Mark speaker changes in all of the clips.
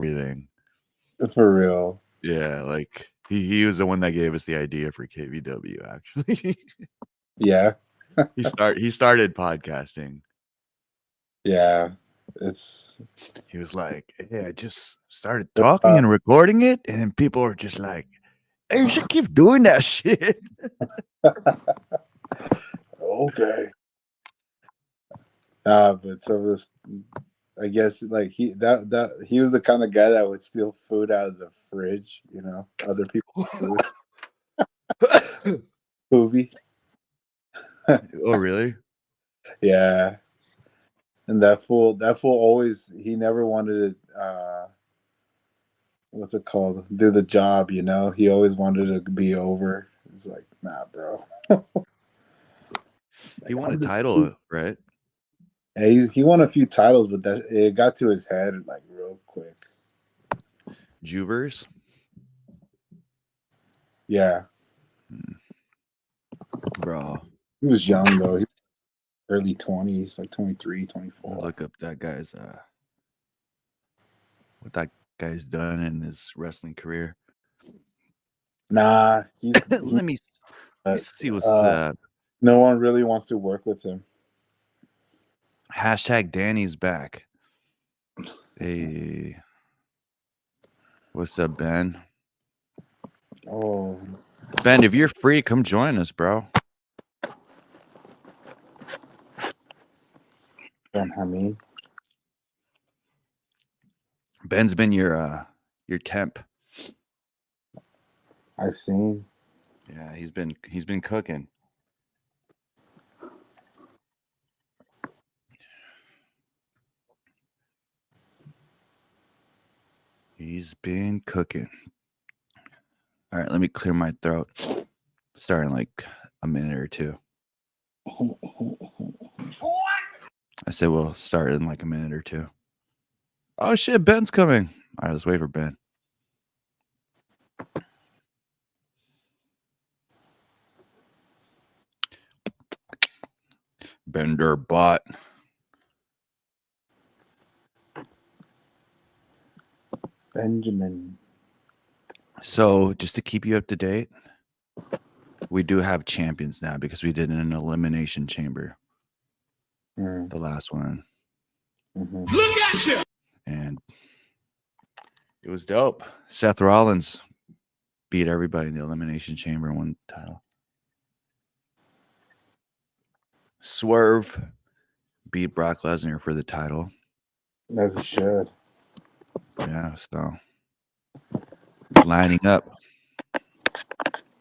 Speaker 1: everything.
Speaker 2: For real.
Speaker 1: Yeah, like he was the one that gave us the idea for KVW. Actually,
Speaker 2: Yeah.
Speaker 1: he started podcasting.
Speaker 2: Yeah.
Speaker 1: He was like, "Hey, I just started talking and recording it, and then people are just like, hey, you should keep doing that shit."
Speaker 2: Okay. But so this, I guess, like he was the kind of guy that would steal food out of the fridge. Other people's food. Movie.
Speaker 1: Oh, really?
Speaker 2: Yeah. And that fool always, he never wanted to, what's it called? Do the job, He always wanted to be over. It's like, nah, bro.
Speaker 1: He won a title, right?
Speaker 2: Yeah, he won a few titles, but it got to his head like real quick.
Speaker 1: Juvers?
Speaker 2: Yeah.
Speaker 1: Bro.
Speaker 2: He was young though. He was early 20s, like 23, 24.
Speaker 1: Look up that guy's what that guy's done in his wrestling career.
Speaker 2: Nah,
Speaker 1: Let me see what's up.
Speaker 2: No one really wants to work with him.
Speaker 1: Hashtag Danny's back. Hey, what's up, Ben?
Speaker 2: Oh,
Speaker 1: Ben, if you're free, come join us, bro.
Speaker 2: Ben Hameen.
Speaker 1: Ben's been your temp.
Speaker 2: I've seen.
Speaker 1: Yeah, he's been cooking. He's been cooking. All right, let me clear my throat. Start in like a minute or two. I said we'll start in like a minute or two. Oh shit, Ben's coming. All right, let's wait for Ben. Bender bot.
Speaker 2: Benjamin.
Speaker 1: So just to keep you up to date, we do have champions now because we did an elimination chamber. The last one.
Speaker 2: Mm-hmm.
Speaker 3: Look at you!
Speaker 1: And it was dope. Seth Rollins beat everybody in the elimination chamber and won the title. Swerve beat Brock Lesnar for the title.
Speaker 2: As it should.
Speaker 1: Yeah, so lining up.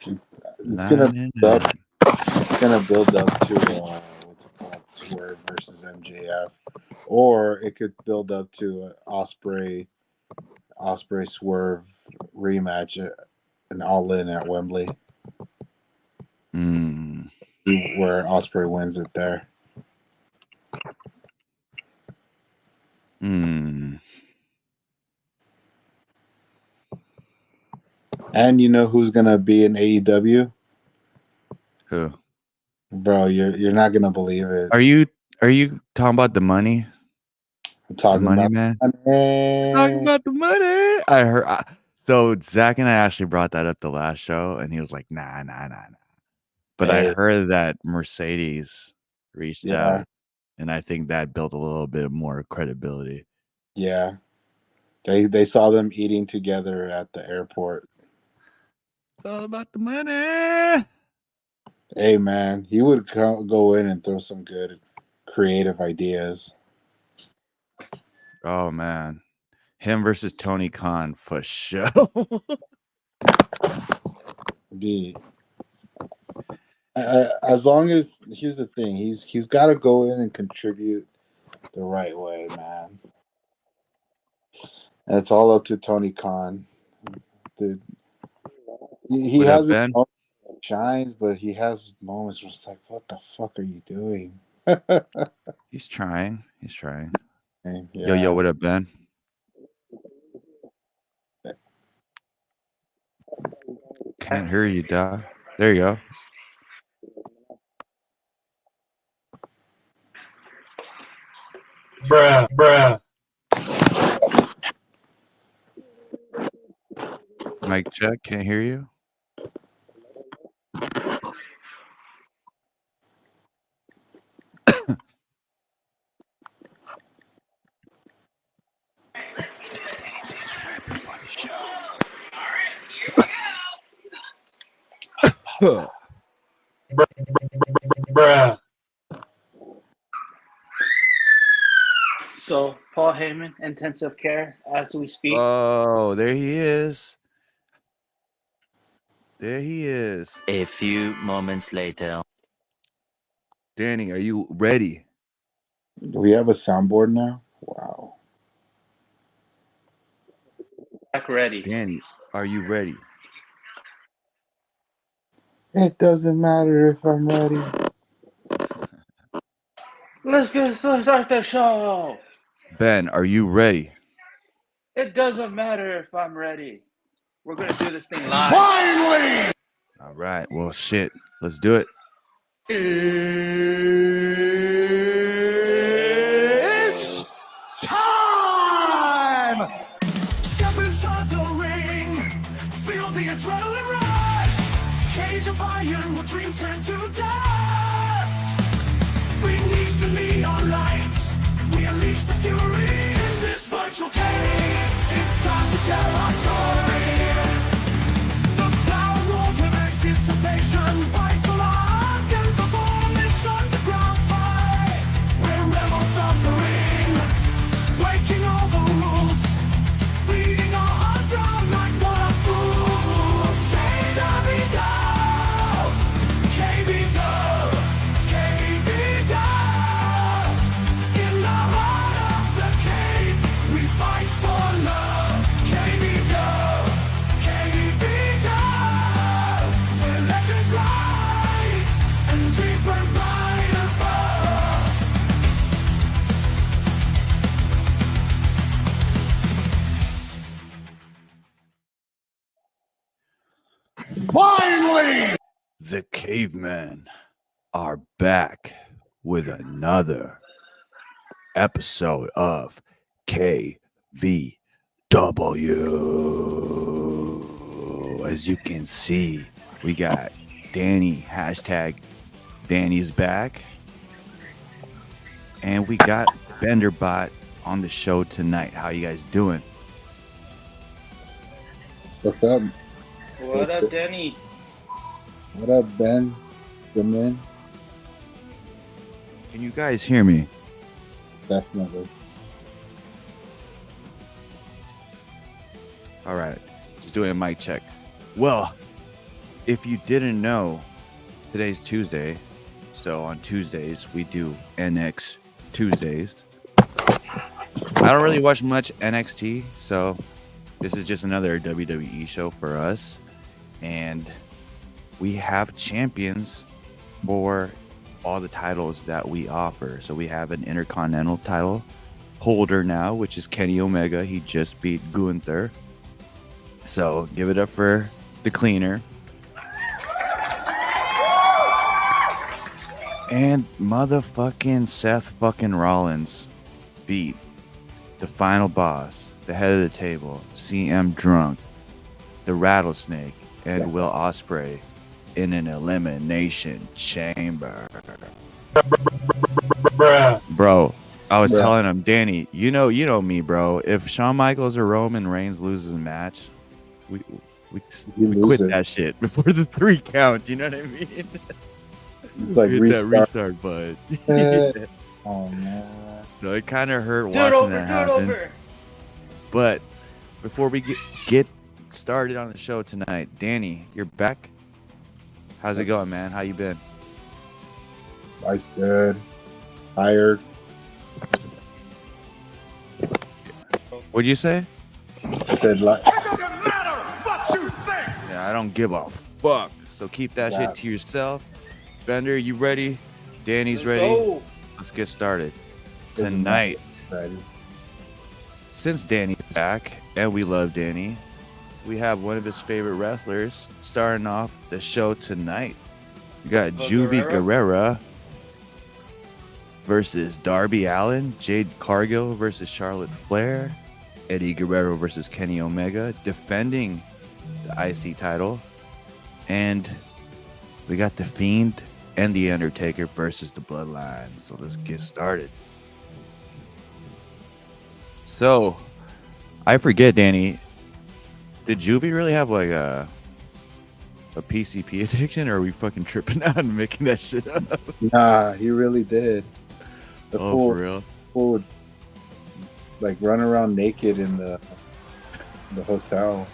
Speaker 2: It's gonna build up. It's gonna build up to what's it called, Swerve versus MJF, or it could build up to Osprey Swerve rematch, an All In at Wembley, where Osprey wins it there. And you know who's gonna be in AEW?
Speaker 1: Who?
Speaker 2: Bro, you're not gonna believe it.
Speaker 1: Are you talking about the money?
Speaker 2: I'm talking
Speaker 1: the money,
Speaker 2: about
Speaker 1: man.
Speaker 2: money.
Speaker 1: Talking about the money. I heard. So Zach and I actually brought that up the last show, and he was like, "Nah." But I heard that Mercedes reached out, and I think that built a little bit more credibility.
Speaker 2: Yeah, they saw them eating together at the airport.
Speaker 1: It's all about the money.
Speaker 2: Hey man, he would go in and throw some good creative ideas.
Speaker 1: Oh man, him versus Tony Khan for sure.
Speaker 2: As long as, here's the thing, he's got to go in and contribute the right way, man. And it's all up to Tony Khan. Dude, he has his moments that shines, but he has moments where it's like, what the fuck are you doing?
Speaker 1: He's trying.
Speaker 2: Yeah.
Speaker 1: Yo, what up, Ben? Can't hear you, dog. There you go.
Speaker 3: Bruh.
Speaker 1: Mic check. Can't hear you. We just getting things right before the show.
Speaker 2: Bruh.
Speaker 3: So, Paul Heyman, intensive care as we speak.
Speaker 1: Oh, there he is. There he is.
Speaker 4: A few moments later.
Speaker 1: Danny, are you ready?
Speaker 2: Do we have a soundboard now? Wow.
Speaker 3: Back ready.
Speaker 1: Danny, are you ready?
Speaker 2: It doesn't matter if I'm ready.
Speaker 3: Let's start the show.
Speaker 1: Ben, are you ready?
Speaker 3: It doesn't matter if I'm ready. We're going to do this thing live.
Speaker 2: Finally!
Speaker 1: All right. Well, shit. Let's do it.
Speaker 5: It's time! Step inside the ring, feel the adrenaline rush. Cage of iron, where dreams turn to dust. Beneath the neon lights, we unleash the fury in this virtual cage. It's time to tell our story. The crowd roars with anticipation, fights for our sense of all this underground fight. We're rebels of the ring, breaking all the rules, bleeding our hearts out like what fools. Say Davido, KVW, KVW. In the heart of the cave, we fight for love. KVW, KVW. Where legends rise and dreams burn bright above.
Speaker 2: Finally!
Speaker 1: The cavemen are back with another episode of KVW. As you can see, we got Danny, hashtag Danny's back. And we got Benderbot on the show tonight. How you guys doing?
Speaker 2: What's up?
Speaker 3: What up, Danny?
Speaker 2: What up, Ben? The man?
Speaker 1: Can you guys hear me?
Speaker 2: Definitely.
Speaker 1: All right, just doing a mic check. Well, if you didn't know, today's Tuesday. So on Tuesdays, we do NXTuesdays. I don't really watch much NXT, so this is just another WWE show for us. And we have champions for all the titles that we offer. So we have an Intercontinental title holder now, which is Kenny Omega. He just beat Gunther. So give it up for the cleaner. And motherfucking Seth fucking Rollins beat the final boss, the head of the table, CM Drunk, the Rattlesnake, and Will Ospreay in an elimination chamber. Bro, I was telling him, Danny, you know me, bro. If Shawn Michaels or Roman Reigns loses a match, we quit that shit before the 3 count. You know what I mean?
Speaker 2: It's like
Speaker 1: hit that restart button.
Speaker 2: Oh man.
Speaker 1: So it kind of hurt watching that happen. But before we get started on the show tonight, Danny, you're back. How's it going, man? How you been?
Speaker 2: Life's good. Tired.
Speaker 1: What'd you say?
Speaker 2: I said like.
Speaker 5: It doesn't matter what you think.
Speaker 1: Yeah, I don't give a fuck. So keep that shit to yourself. Bender, you ready? Danny's ready.
Speaker 3: Go.
Speaker 1: Let's get started. Tonight,
Speaker 2: Ready.
Speaker 1: since Danny's back, and we love Danny, we have one of his favorite wrestlers starting off the show tonight. We got Juvie Guerrera versus Darby Allin, Jade Cargill versus Charlotte Flair, Eddie Guerrero versus Kenny Omega, defending the IC title. And we got The Fiend and The Undertaker versus the Bloodline. So let's get started. So, I forget, Danny, did Juvie really have like a PCP addiction, or are we fucking tripping out and making that shit up?
Speaker 2: Nah, he really did. The
Speaker 1: For real?
Speaker 2: Fool would like run around naked in the hotel.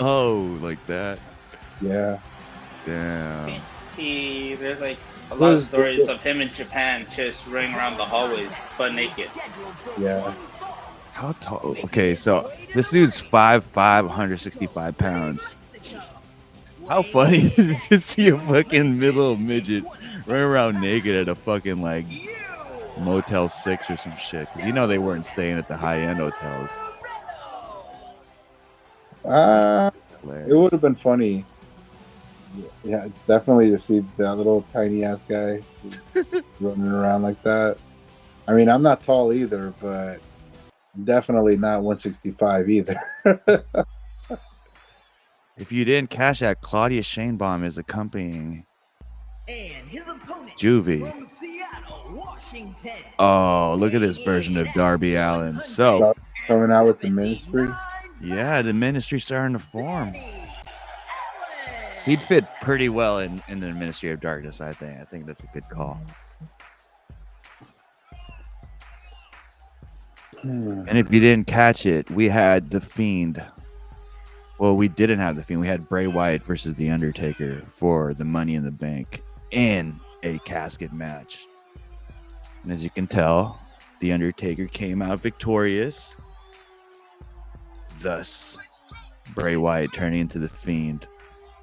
Speaker 1: Oh, like that?
Speaker 2: Yeah.
Speaker 1: Damn.
Speaker 3: There's like a lot of stories of him in Japan just running around the hallways butt naked.
Speaker 2: Yeah.
Speaker 1: How tall? Okay, so this dude's 5'5", 165 pounds. How funny to see a fucking little midget running around naked at a fucking like Motel 6 or some shit. Because you know they weren't staying at the high-end hotels.
Speaker 2: It would have been funny. Yeah, definitely to see that little tiny ass guy running around like that. I mean, I'm not tall either, but definitely not 165 either.
Speaker 1: If you didn't cash that, Claudia Shanebaum is accompanying
Speaker 5: And his opponent
Speaker 1: Juvie.
Speaker 5: from Seattle, Washington.
Speaker 1: Oh, look at this version of Darby Allin. So,
Speaker 2: coming out with the Ministry.
Speaker 1: Yeah, the Ministry starting to form. He'd fit pretty well in the Ministry of Darkness, I think. I think that's a good call. And if you didn't catch it, we had The Fiend. Well, we didn't have The Fiend. We had Bray Wyatt versus The Undertaker for the Money in the Bank in a casket match. And as you can tell, The Undertaker came out victorious. Thus, Bray Wyatt turning into The Fiend.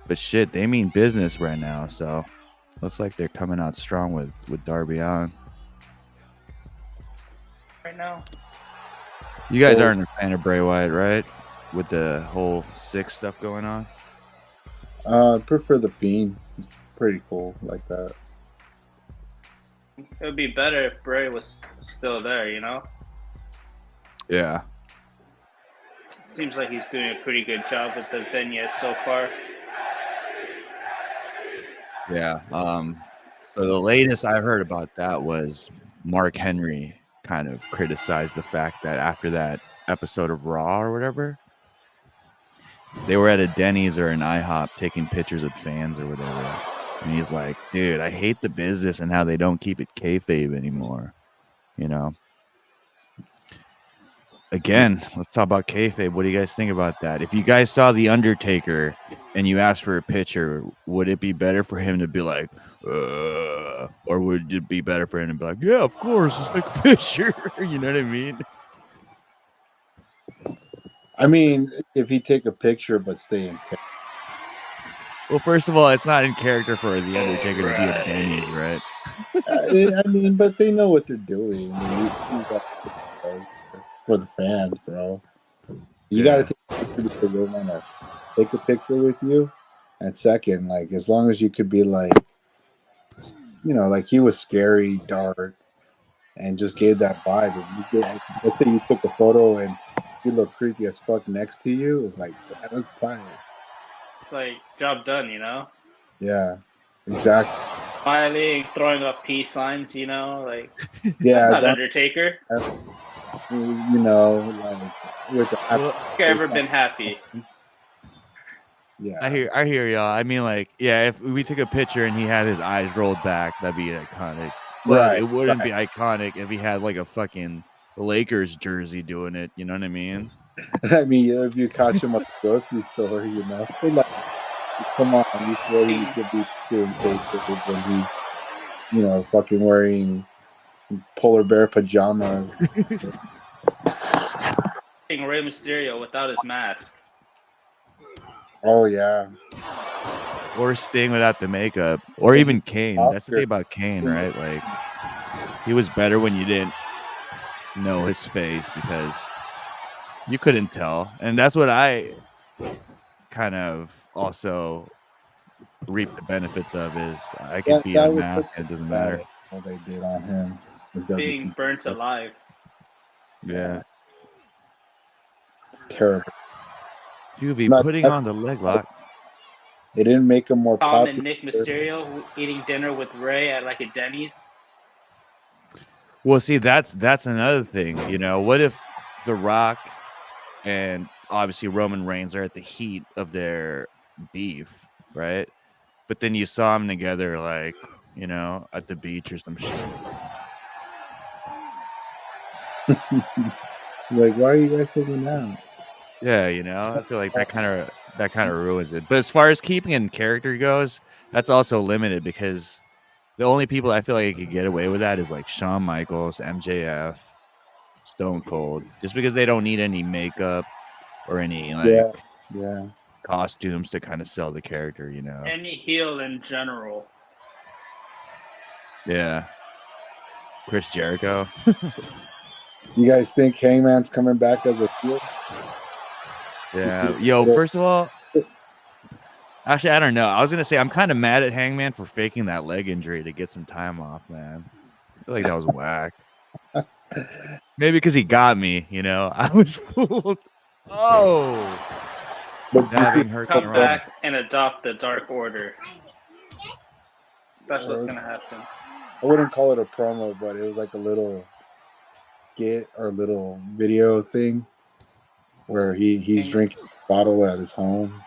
Speaker 1: But shit, they mean business right now, so looks like they're coming out strong with Darby Allin.
Speaker 3: Right now.
Speaker 1: You guys aren't a fan of Bray Wyatt, right? With the whole 6 stuff going on?
Speaker 2: I prefer The Fiend. It's pretty cool like that.
Speaker 3: It would be better if Bray was still there, you know?
Speaker 1: Yeah.
Speaker 3: Seems like he's doing a pretty good job with the vignette so far.
Speaker 1: Yeah. So the latest I heard about that was Mark Henry kind of criticized the fact that after that episode of Raw or whatever, they were at a Denny's or an IHOP taking pictures with fans or whatever. And he's like, dude, I hate the business and how they don't keep it kayfabe anymore. You know? Again, let's talk about kayfabe. What do you guys think about that? If you guys saw The Undertaker and you asked for a picture, would it be better for him to be like, or would it be better for him to be like, yeah, of course, let's take a picture? You know what I mean?
Speaker 2: I mean, if he take a picture but stay in character.
Speaker 1: Well, first of all, it's not in character for The Undertaker to be at Denny's, right?
Speaker 2: I mean, but they know what they're doing. I mean, you got for the fans, bro. You got to take a picture because they want to take a picture with you. And second, like, as long as you could be like, you know, like he was scary, dark, and just gave that vibe. If you get, let's say you took a photo and he looked creepy as fuck next to you, it's like, that's fine.
Speaker 3: It's like, job done, you know?
Speaker 2: Yeah, exactly.
Speaker 3: Smiling, throwing up peace signs, you know? Like,
Speaker 2: yeah,
Speaker 3: that's not Undertaker.
Speaker 2: You know, like, with the
Speaker 3: I've ever been happy.
Speaker 2: Yeah,
Speaker 1: I hear y'all. I mean, like, yeah, if we took a picture and he had his eyes rolled back, that'd be iconic. But
Speaker 2: right,
Speaker 1: it wouldn't be iconic if he had like a fucking Lakers jersey doing it. You know what I mean?
Speaker 2: I mean, if you catch him at the grocery store, you know, like, come on, you swear you could be doing pictures when he's, you know, fucking wearing polar bear pajamas.
Speaker 3: Rey Mysterio without his mask.
Speaker 2: Oh yeah.
Speaker 1: Or Sting without the makeup, or even Kane. That's the thing about Kane, right? Like, he was better when you didn't know his face because you couldn't tell, and that's what I kind of also reap the benefits of. Is I could be unmasked, it doesn't matter.
Speaker 2: What they did on him,
Speaker 3: being burnt alive.
Speaker 1: Yeah,
Speaker 2: it's terrible.
Speaker 1: Juvie
Speaker 2: Not-
Speaker 1: putting on the leg lock.
Speaker 2: It didn't make him more
Speaker 3: Tom
Speaker 2: popular.
Speaker 3: and Nick Mysterio eating dinner with Ray at like a Denny's.
Speaker 1: Well, see, that's another thing. You know, what if The Rock and obviously Roman Reigns are at the heat of their beef, right? But then you saw them together, like, you know, at the beach or some shit.
Speaker 2: Like, why are you guys taking out?
Speaker 1: Yeah, you know, I feel like that kind of ruins it. But as far as keeping in character goes, that's also limited because the only people I feel like you could get away with that is like Shawn Michaels, MJF, Stone Cold, just because they don't need any makeup or any like
Speaker 2: Yeah.
Speaker 1: costumes to kind of sell the character, you know.
Speaker 3: Any heel in general.
Speaker 1: Yeah. Chris Jericho.
Speaker 2: You guys think Hangman's coming back as a heel?
Speaker 1: Yeah. Yo, first of all, actually, I don't know. I was gonna say I'm kind of mad at Hangman for faking that leg injury to get some time off, man. I feel like that was whack. Maybe because he got me, you know. I was fooled. Oh,
Speaker 2: But
Speaker 1: that didn't hurt.
Speaker 3: Come back and adopt the Dark Order. That's what's gonna happen.
Speaker 2: I wouldn't call it a promo, but it was like a little skit or little video thing where he's drinking a bottle at his home.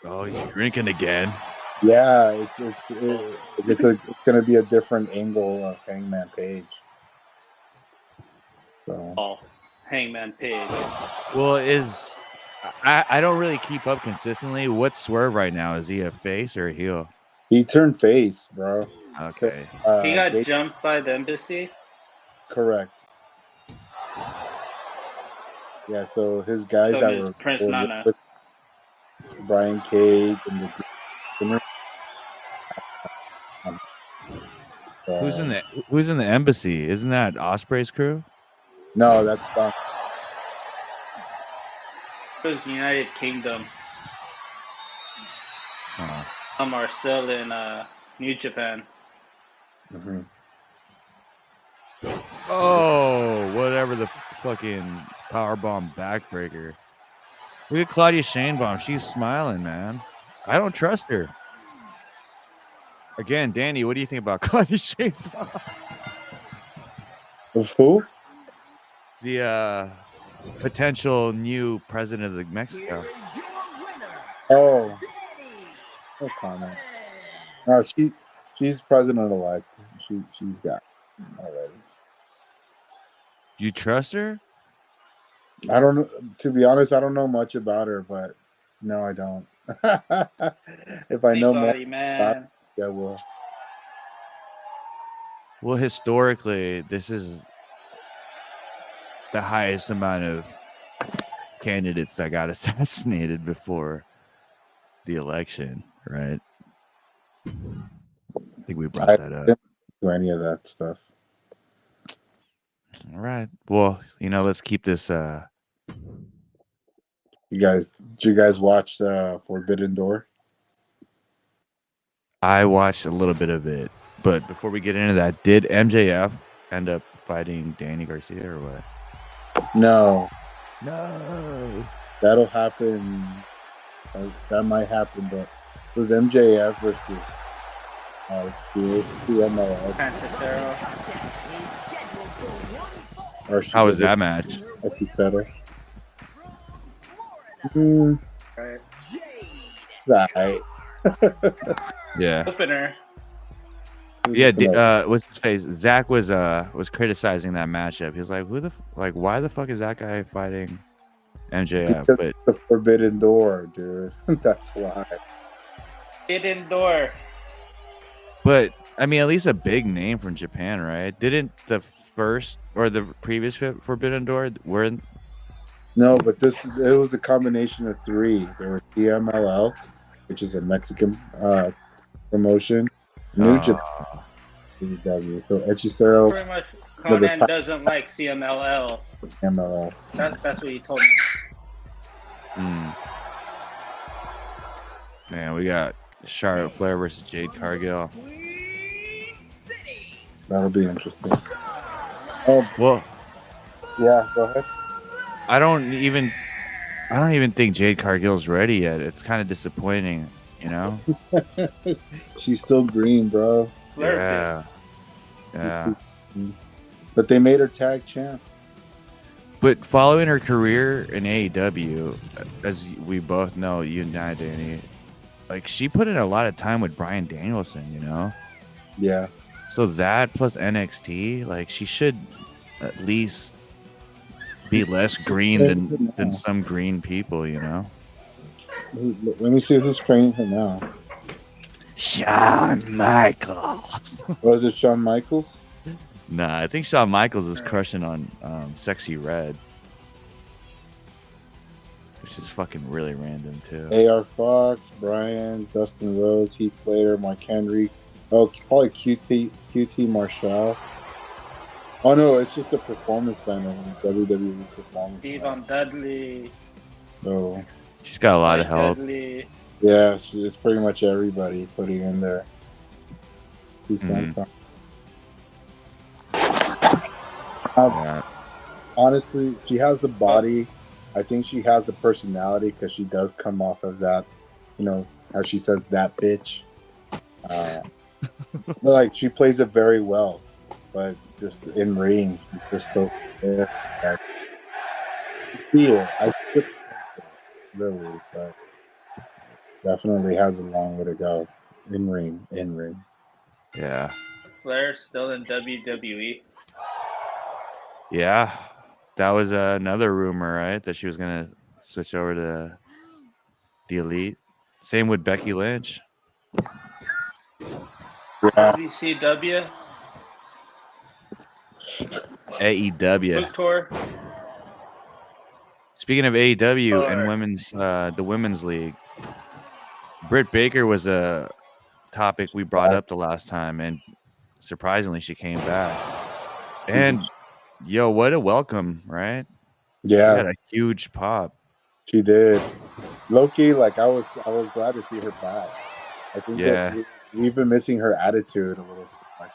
Speaker 1: Oh, he's drinking again.
Speaker 2: Yeah, it's going to be a different angle of Hangman Page. So.
Speaker 3: Oh, Hangman Page.
Speaker 1: Well, I don't really keep up consistently. What's Swerve right now? Is he a face or a heel?
Speaker 2: He turned face, bro.
Speaker 1: Okay.
Speaker 3: He got jumped by the embassy?
Speaker 2: Correct. Yeah, so his guys
Speaker 3: So
Speaker 2: that were
Speaker 3: Prince Nana.
Speaker 2: with Brian Cage and the
Speaker 1: Who's in the embassy? Isn't that Osprey's crew?
Speaker 2: No, that's fine.
Speaker 3: It was United Kingdom. Some are still in New Japan.
Speaker 2: Mm-hmm.
Speaker 1: Oh, whatever the fucking powerbomb backbreaker. Look at Claudia Shanebaum. She's smiling, man. I don't trust her. Again, Danny, what do you think about Claudia Shanebaum?
Speaker 2: Who?
Speaker 1: The potential new president of Mexico.
Speaker 2: Oh. No comment. No, she's president-elect. She's got it already.
Speaker 1: You trust her?
Speaker 2: I don't know. To be honest, I don't know much about her, but no, I don't. If I know more,
Speaker 3: man.
Speaker 2: I will.
Speaker 1: Well, historically, this is the highest amount of candidates that got assassinated before the election, right? I think we brought that up.
Speaker 2: Didn't do any of that stuff.
Speaker 1: All right. Well, you know, let's keep this.
Speaker 2: Did you guys watch Forbidden Door?
Speaker 1: I watched a little bit of it, but before we get into that, did MJF end up fighting Danny Garcia or what?
Speaker 2: No.
Speaker 1: No.
Speaker 2: That'll happen. That might happen, but it was MJF versus TMLL.
Speaker 1: How was that match?
Speaker 2: Right.
Speaker 1: Yeah.
Speaker 3: Opener.
Speaker 1: Yeah. What's his face? Zach was criticizing that matchup. He was like, why the fuck is that guy fighting MJF?
Speaker 2: Because
Speaker 1: But
Speaker 2: it's the Forbidden Door, dude. That's why.
Speaker 3: Forbidden Door.
Speaker 1: But I mean, at least a big name from Japan, right? Didn't the first or the previous Forbidden Door
Speaker 2: No, but it was a combination of three. There was TMLL, which is a Mexican promotion. New Japan. KVW. So Hechicero.
Speaker 3: Pretty much, Conan doesn't like CMLL.
Speaker 2: MLL.
Speaker 3: That's what he told me.
Speaker 1: Man, we got Charlotte Flair versus Jade Cargill.
Speaker 2: That'll be interesting. Oh,
Speaker 1: well,
Speaker 2: yeah. Go ahead.
Speaker 1: I don't even I don't even think Jade Cargill's ready yet. It's kind of disappointing, you know?
Speaker 2: She's still green, bro.
Speaker 1: Yeah. Yeah.
Speaker 2: But they made her tag champ.
Speaker 1: But following her career in AEW, as we both know, you and I, Danny, like she put in a lot of time with Bryan Danielson, you know?
Speaker 2: Yeah.
Speaker 1: So that plus NXT, like she should at least be less green than some green people, you know?
Speaker 2: Let me see who's training her now.
Speaker 1: Shawn Michaels.
Speaker 2: Was it Shawn Michaels?
Speaker 1: Nah, I think Shawn Michaels is crushing on Sexy Red. Which is fucking really random, too.
Speaker 2: AR Fox, Brian, Dustin Rhodes, Heath Slater, Mark Henry. Oh, probably QT Marshall. Oh, no, it's just a performance center. WWE performance.
Speaker 3: Devon Dudley.
Speaker 2: So
Speaker 1: she's got a lot of help.
Speaker 3: Dudley.
Speaker 2: Yeah, it's pretty much everybody putting in there. Honestly, she has the body. I think she has the personality because she does come off as that, you know, how she says that bitch. Like she plays it very well, but just in ring, just so I see it. I see it really, but definitely has a long way to go in ring.
Speaker 1: Yeah.
Speaker 3: Flair still in WWE.
Speaker 1: Yeah. That was another rumor, right? That she was going to switch over to the Elite. Same with Becky Lynch.
Speaker 2: Yeah.
Speaker 3: WCW.
Speaker 1: AEW.
Speaker 3: Victor.
Speaker 1: Speaking of AEW and women's, the women's league, Britt Baker was a topic we brought up the last time, and surprisingly, she came back. And yo, what a welcome, right?
Speaker 2: Yeah,
Speaker 1: she had a huge pop.
Speaker 2: She did. Low-key, like I was glad to see her back. I think that we've been missing her attitude a little too much.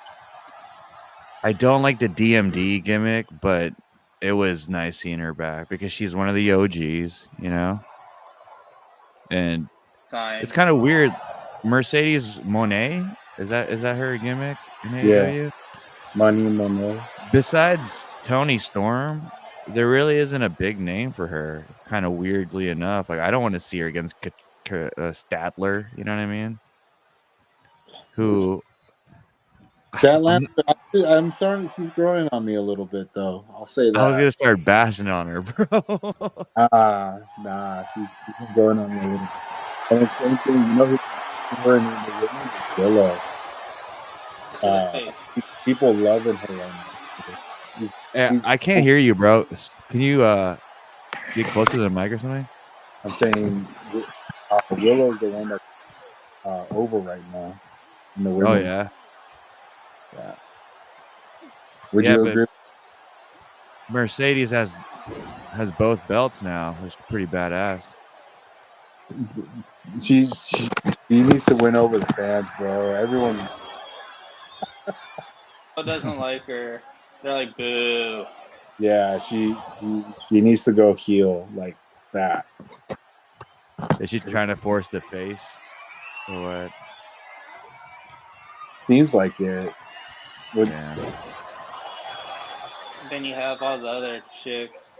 Speaker 1: I don't like the DMD gimmick, but it was nice seeing her back because she's one of the OGs, you know. And it's kind of weird. Mercedes Monet, is that her gimmick in AEW?
Speaker 2: Yeah. Money Monet.
Speaker 1: Besides Tony Storm, there really isn't a big name for her. Kind of weirdly enough, like I don't want to see her against Statler. You know what I mean? Who?
Speaker 2: Statler. I'm sorry, she's growing on me a little bit, though. I'll say that.
Speaker 1: I was gonna start bashing on her, bro.
Speaker 2: Nah, she's growing on me a little bit. And it's same thing, you know, her in the women's Willow. People loving her.
Speaker 1: Yeah, I can't hear you, bro. Can you get closer to the mic or something?
Speaker 2: I'm saying Willow's the one that's over right now. In the women's.
Speaker 1: Oh yeah.
Speaker 2: Yeah. Would you agree?
Speaker 1: Mercedes has both belts now, which is pretty badass.
Speaker 2: She needs to win over the fans, bro. Everyone
Speaker 3: doesn't like her. They're like, boo.
Speaker 2: Yeah, she needs to go heel like that.
Speaker 1: Is she trying to force the face or what?
Speaker 2: Seems like it.
Speaker 1: Yeah.
Speaker 3: Then you have all the other chicks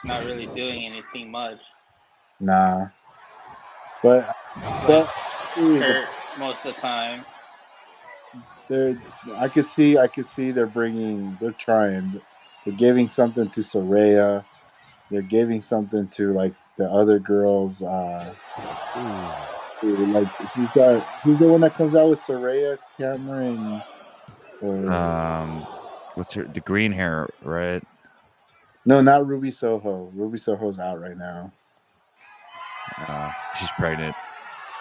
Speaker 3: not really doing anything much.
Speaker 2: Nah. But
Speaker 3: hurt most of the time.
Speaker 2: I could see they're trying. They're giving something to Saraya. They're giving something to like the other girls. Like who's the one that comes out with Saraya, Cameron?
Speaker 1: What's her, the green hair, right?
Speaker 2: No, not Ruby Soho. Ruby Soho's out right now.
Speaker 1: She's pregnant.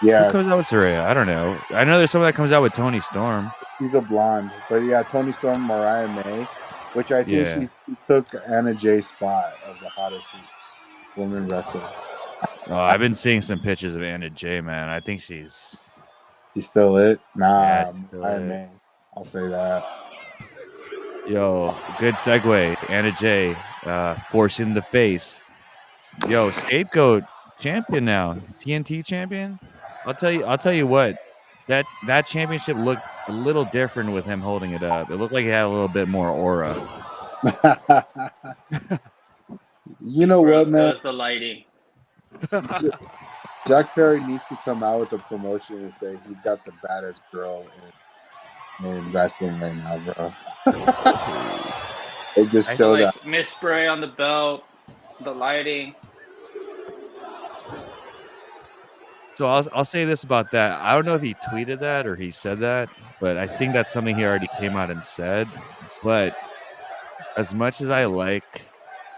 Speaker 2: Yeah.
Speaker 1: Who comes out with Saraya? I don't know. I know there's someone that comes out with Tony Storm.
Speaker 2: She's a blonde. But yeah, Tony Storm, Mariah May, which I think she took Anna Jay's spot of the hottest woman wrestler.
Speaker 1: Oh, I've been seeing some pictures of Anna Jay, man. I think she's
Speaker 2: still it? Nah,
Speaker 1: yeah,
Speaker 2: Mariah May. I'll say that.
Speaker 1: Yo, good segue. Anna Jay forcing the face. Yo, Scapegoat champion now, TNT champion. I'll tell you what, that championship looked a little different with him holding it up. It looked like he had a little bit more aura.
Speaker 2: You know what, man?
Speaker 3: It was the lighting.
Speaker 2: Jack Perry needs to come out with a promotion and say he's got the baddest girl in wrestling right now, bro. They just showed
Speaker 3: like
Speaker 2: that.
Speaker 3: mist spray on the belt, the lighting.
Speaker 1: So I'll say this about that. I don't know if he tweeted that or he said that, but I think that's something he already came out and said. But as much as I like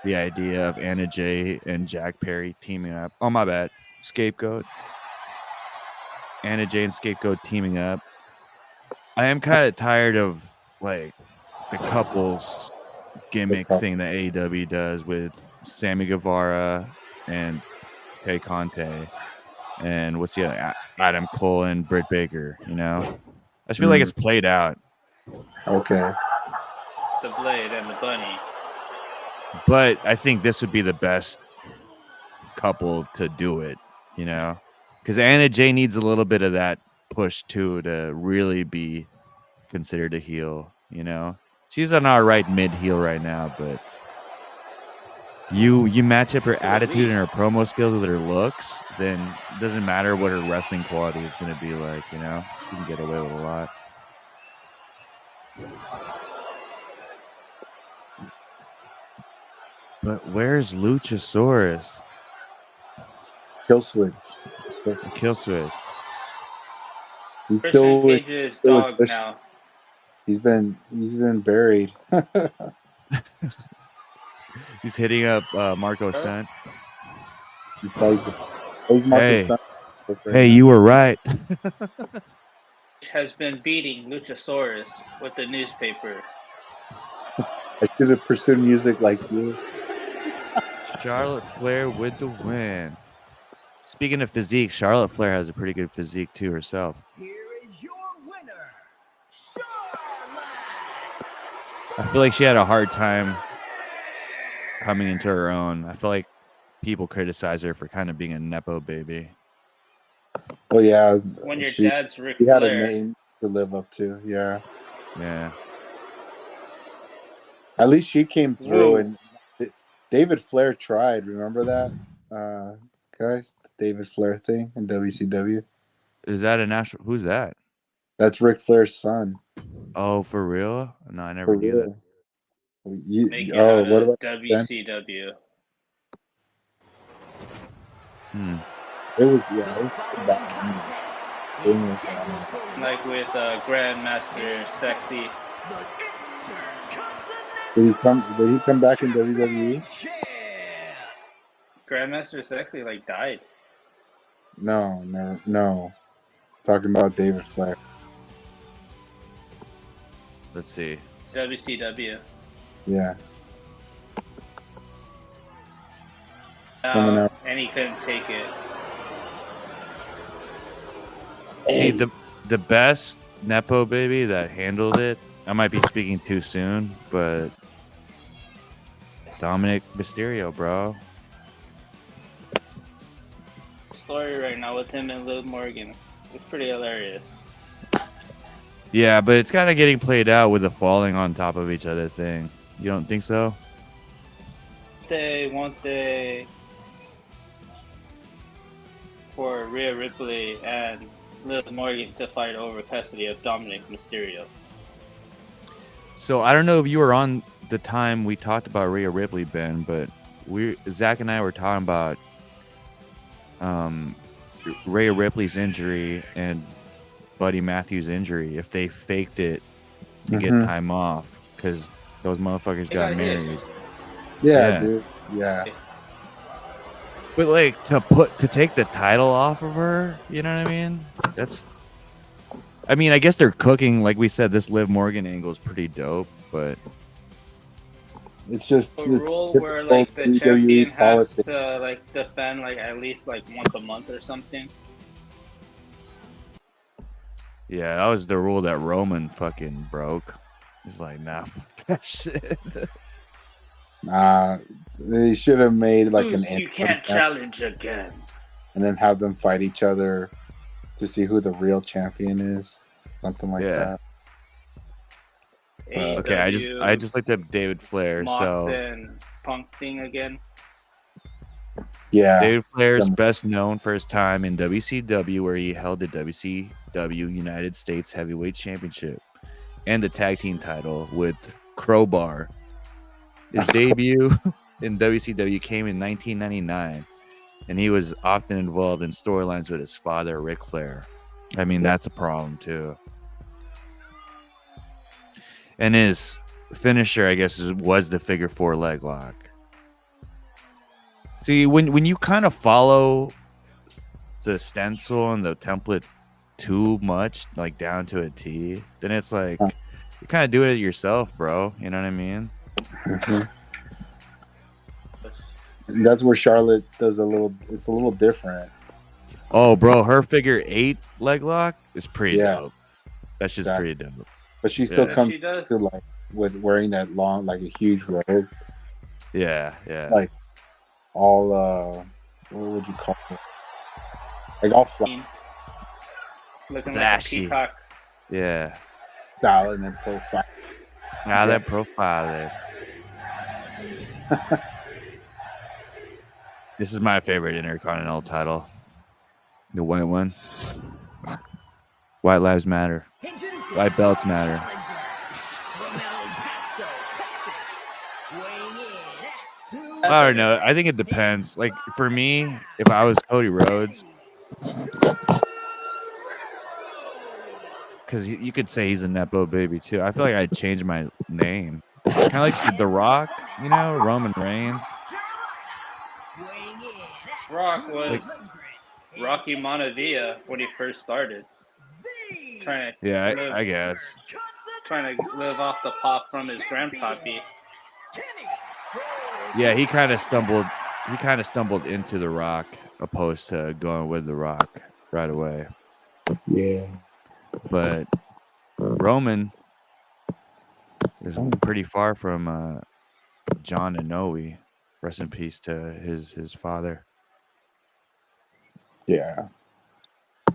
Speaker 1: the idea of Anna Jay and Jack Perry teaming up, oh my bad, Scapegoat, Anna Jay and Scapegoat teaming up, I am kind of tired of like the couples gimmick thing that AEW does with Sammy Guevara and Tay Conte and what's the other, Adam Cole and Britt Baker. You know, I just feel like it's played out.
Speaker 2: Okay.
Speaker 3: The Blade and the Bunny.
Speaker 1: But I think this would be the best couple to do it. You know, because Anna Jay needs a little bit of that push too to really be considered a heel. You know, she's an alright mid heel right now, but you match up her attitude and her promo skills with her looks, then it doesn't matter what her wrestling quality is going to be like. You know, you can get away with a lot. But where's Luchasaurus?
Speaker 2: Kill switch.
Speaker 1: Kill switch.
Speaker 2: He's
Speaker 3: Christian
Speaker 2: still with
Speaker 3: Cage's dog now.
Speaker 2: He's been buried.
Speaker 1: He's hitting up Marco Stunt. Hey, you were right.
Speaker 3: Has been beating Luchasaurus with the newspaper.
Speaker 2: I should have pursued music like you.
Speaker 1: Charlotte Flair with the win. Speaking of physique, Charlotte Flair has a pretty good physique too herself.
Speaker 5: Here is your winner, Charlotte.
Speaker 1: I feel like she had a hard time coming into her own. I feel like people criticize her for kind of being a nepo baby.
Speaker 2: Well, yeah.
Speaker 3: When your dad's Ric
Speaker 2: Flair.
Speaker 3: He
Speaker 2: had a name to live up to. Yeah.
Speaker 1: Yeah.
Speaker 2: At least she came through, and David Flair tried. Remember that, guys? The David Flair thing in WCW.
Speaker 1: Is that a national? Who's that?
Speaker 2: That's Ric Flair's son.
Speaker 1: Oh, for real? No, I never knew that.
Speaker 3: What about WCW?
Speaker 2: It was
Speaker 3: like with Grandmaster Sexy.
Speaker 2: Did he come back in WWE?
Speaker 3: Grandmaster Sexy died.
Speaker 2: No. Talking about David Flair.
Speaker 1: Let's see.
Speaker 3: WCW.
Speaker 2: Yeah.
Speaker 3: And he couldn't take it.
Speaker 1: See, the best nepo baby that handled it, I might be speaking too soon, but Dominic Mysterio, bro.
Speaker 3: Story right now with him and Liv Morgan. It's pretty hilarious.
Speaker 1: Yeah, but it's kind of getting played out with the falling on top of each other thing. You don't think so?
Speaker 3: Won't they for Rhea Ripley and Liv Morgan to fight over custody of Dominic Mysterio?
Speaker 1: So I don't know if you were on the time we talked about Rhea Ripley, Ben, but Zach and I were talking about Rhea Ripley's injury and Buddy Matthews' injury. If they faked it to get time off because those motherfuckers got married.
Speaker 2: Yeah, dude. Yeah.
Speaker 1: But to take the title off of her, you know what I mean? I guess they're cooking. Like we said, this Liv Morgan angle is pretty dope, but
Speaker 2: it's just
Speaker 3: a rule where the champion has to defend at least once a month or something.
Speaker 1: Yeah, that was the rule that Roman fucking broke. He's like, nah, fuck that shit.
Speaker 2: They should have made like
Speaker 3: Bruce,
Speaker 2: an
Speaker 3: you can't challenge again.
Speaker 2: and then have them fight each other to see who the real champion is, something like that.
Speaker 1: Okay, I just looked up David Flair.
Speaker 3: Mox
Speaker 1: So
Speaker 3: and Punk thing again.
Speaker 2: Yeah,
Speaker 1: David Flair is best known for his time in WCW, where he held the WCW United States Heavyweight Championship and the tag team title with Crowbar. His debut in WCW came in 1999, and he was often involved in storylines with his father, Ric Flair. I mean, that's a problem too. And his finisher, I guess, was the figure 4 leg lock. See, when you kind of follow the stencil and the template too much, like down to a T, then it's like you're kind of doing it yourself, bro. You know what I mean?
Speaker 2: That's where Charlotte does it's a little different.
Speaker 1: Oh, bro, her figure 8 leg lock is pretty dope. That's just pretty dope.
Speaker 2: But she still comes to like with wearing that long, like a huge robe.
Speaker 1: Yeah.
Speaker 2: Like all what would you call it? Like all
Speaker 3: looking
Speaker 1: flashy.
Speaker 3: Like a peacock.
Speaker 1: Yeah.
Speaker 2: Style and then profile.
Speaker 1: That profile there. This is my favorite Intercontinental title. The white one. White lives matter. White belts matter. I don't know. I think it depends. Like for me, if I was Cody Rhodes, because you could say he's a Nepo baby too. I feel like I'd change my name, kind of like The Rock, you know, Roman Reigns.
Speaker 3: Rock was Rocky Montevilla when he first started.
Speaker 1: I guess.
Speaker 3: Trying to live off the pop from his grandpappy.
Speaker 1: Yeah, he kind of stumbled. He kind of stumbled into The Rock, opposed to going with The Rock right away.
Speaker 2: Yeah,
Speaker 1: but Roman is pretty far from John and Noe. Rest in peace to his father.
Speaker 2: Yeah.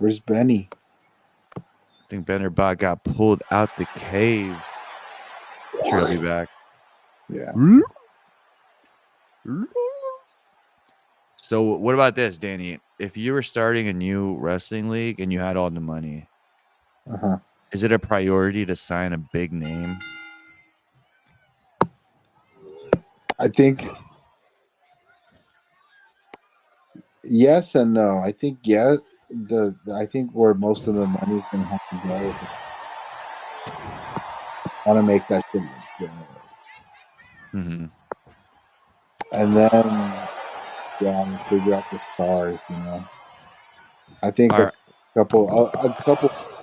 Speaker 2: Where's Benny?
Speaker 1: I think Benderbot got pulled out the cave. Sure, he'll be back.
Speaker 2: Yeah.
Speaker 1: So what about this, Danny? If you were starting a new wrestling league and you had all the money, is it a priority to sign a big name?
Speaker 2: I think yes and no. I think yes. I think where most of the money is going to have to go. I want to make that shit good.
Speaker 1: Mm-hmm.
Speaker 2: And then figure out the stars. You know, I think a couple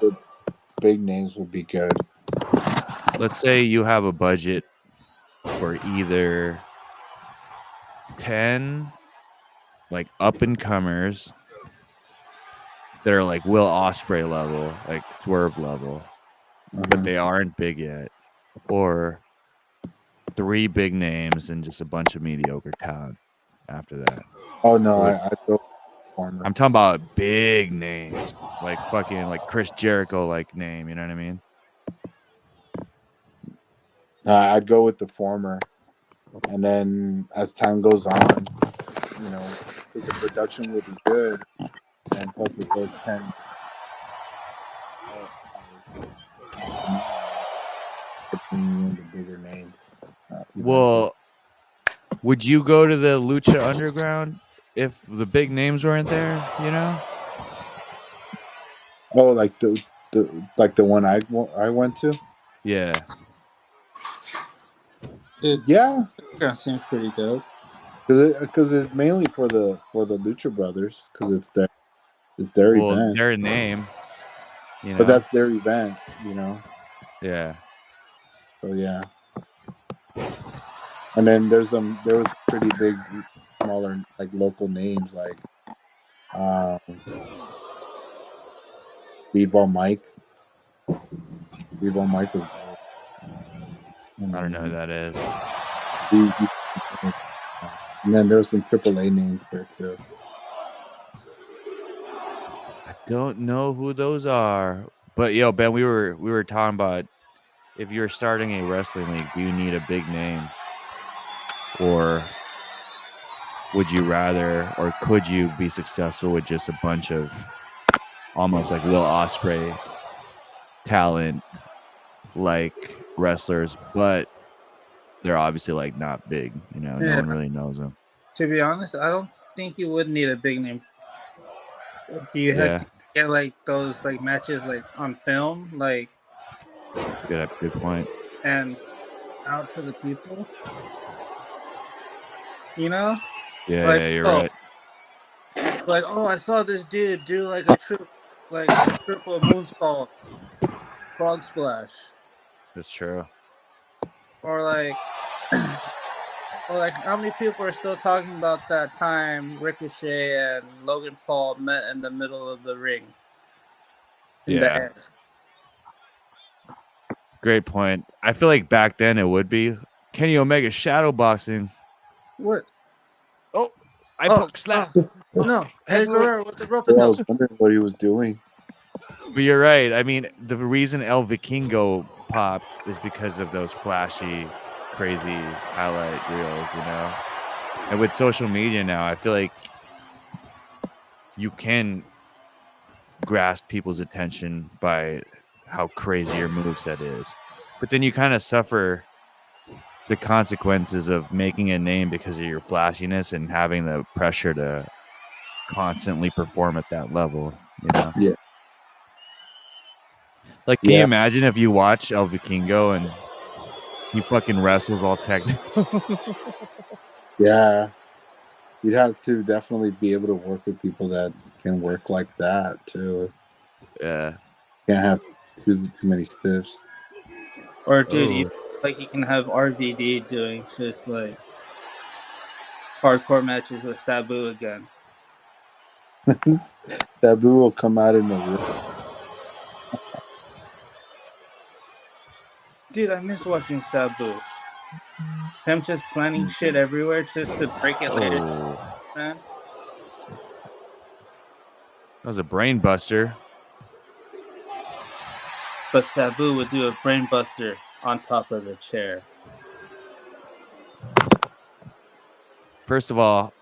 Speaker 2: of big names would be good.
Speaker 1: Let's say you have a budget for either 10 like up and comers that are like Will Ospreay level, like Swerve level, but they aren't big yet, or 3 big names and just a bunch of mediocre talent after that.
Speaker 2: Oh no, I go.
Speaker 1: I'm talking about big names, like fucking like Chris Jericho like name. You know what I mean?
Speaker 2: I'd go with the former, and then as time goes on, you know, the production will be good, and plus with those 10 the bigger names.
Speaker 1: Well, would you go to the Lucha Underground if the big names weren't there? You know?
Speaker 2: Oh, like the one I went to.
Speaker 1: Yeah.
Speaker 2: Yeah,
Speaker 6: that seems pretty dope.
Speaker 2: Because it's mainly for the Lucha Brothers, because it's their event.
Speaker 1: Their name, you know.
Speaker 2: But that's their event, you know.
Speaker 1: Yeah.
Speaker 2: So yeah. And then there was pretty big, smaller like local names like Speedball Mike. Speedball Mike was.
Speaker 1: I don't know who that is.
Speaker 2: And then there's some AAA names there too.
Speaker 1: I don't know who those are, but yo, Ben, we were talking about if you're starting a wrestling league, do you need a big name, or would you rather, or could you be successful with just a bunch of almost like Will Ospreay talent, like wrestlers, but they're obviously like not big, you know, no one really knows them.
Speaker 6: To be honest, I don't think you would need a big name. Do you have to get like those like matches like on film, like
Speaker 1: good point,
Speaker 6: and out to the people? You know?
Speaker 1: Yeah,
Speaker 6: like,
Speaker 1: yeah, you're right.
Speaker 6: Like, oh, I saw this dude do like a triple moonsault, frog splash.
Speaker 1: That's true.
Speaker 6: Or like, or like, how many people are still talking about that time Ricochet and Logan Paul met in the middle of the ring? In the air.
Speaker 1: Great point. I feel like back then it would be Kenny Omega shadow boxing.
Speaker 6: What?
Speaker 1: Oh, I poke slap.
Speaker 6: No, Eddie Guerrero with the rope.
Speaker 2: I was wondering what he was doing.
Speaker 1: But you're right. I mean, the reason El Vikingo popped is because of those flashy, crazy highlight reels, you know? And with social media now, I feel like you can grasp people's attention by how crazy your moveset is. But then you kind of suffer the consequences of making a name because of your flashiness and having the pressure to constantly perform at that level, you know?
Speaker 2: Yeah.
Speaker 1: Like, can you imagine if you watch El Vikingo and he fucking wrestles all technical?
Speaker 2: Yeah. You'd have to definitely be able to work with people that can work like that too.
Speaker 1: Yeah.
Speaker 2: Can't have too many stiffs.
Speaker 6: Or dude, like you can have RVD doing just like hardcore matches with Sabu again.
Speaker 2: Sabu will come out in the ring.
Speaker 6: Dude, I miss watching Sabu. Him just planning shit everywhere just to break it later. Man.
Speaker 1: That was a brain buster.
Speaker 6: But Sabu would do a brain buster on top of the chair.
Speaker 1: First of all,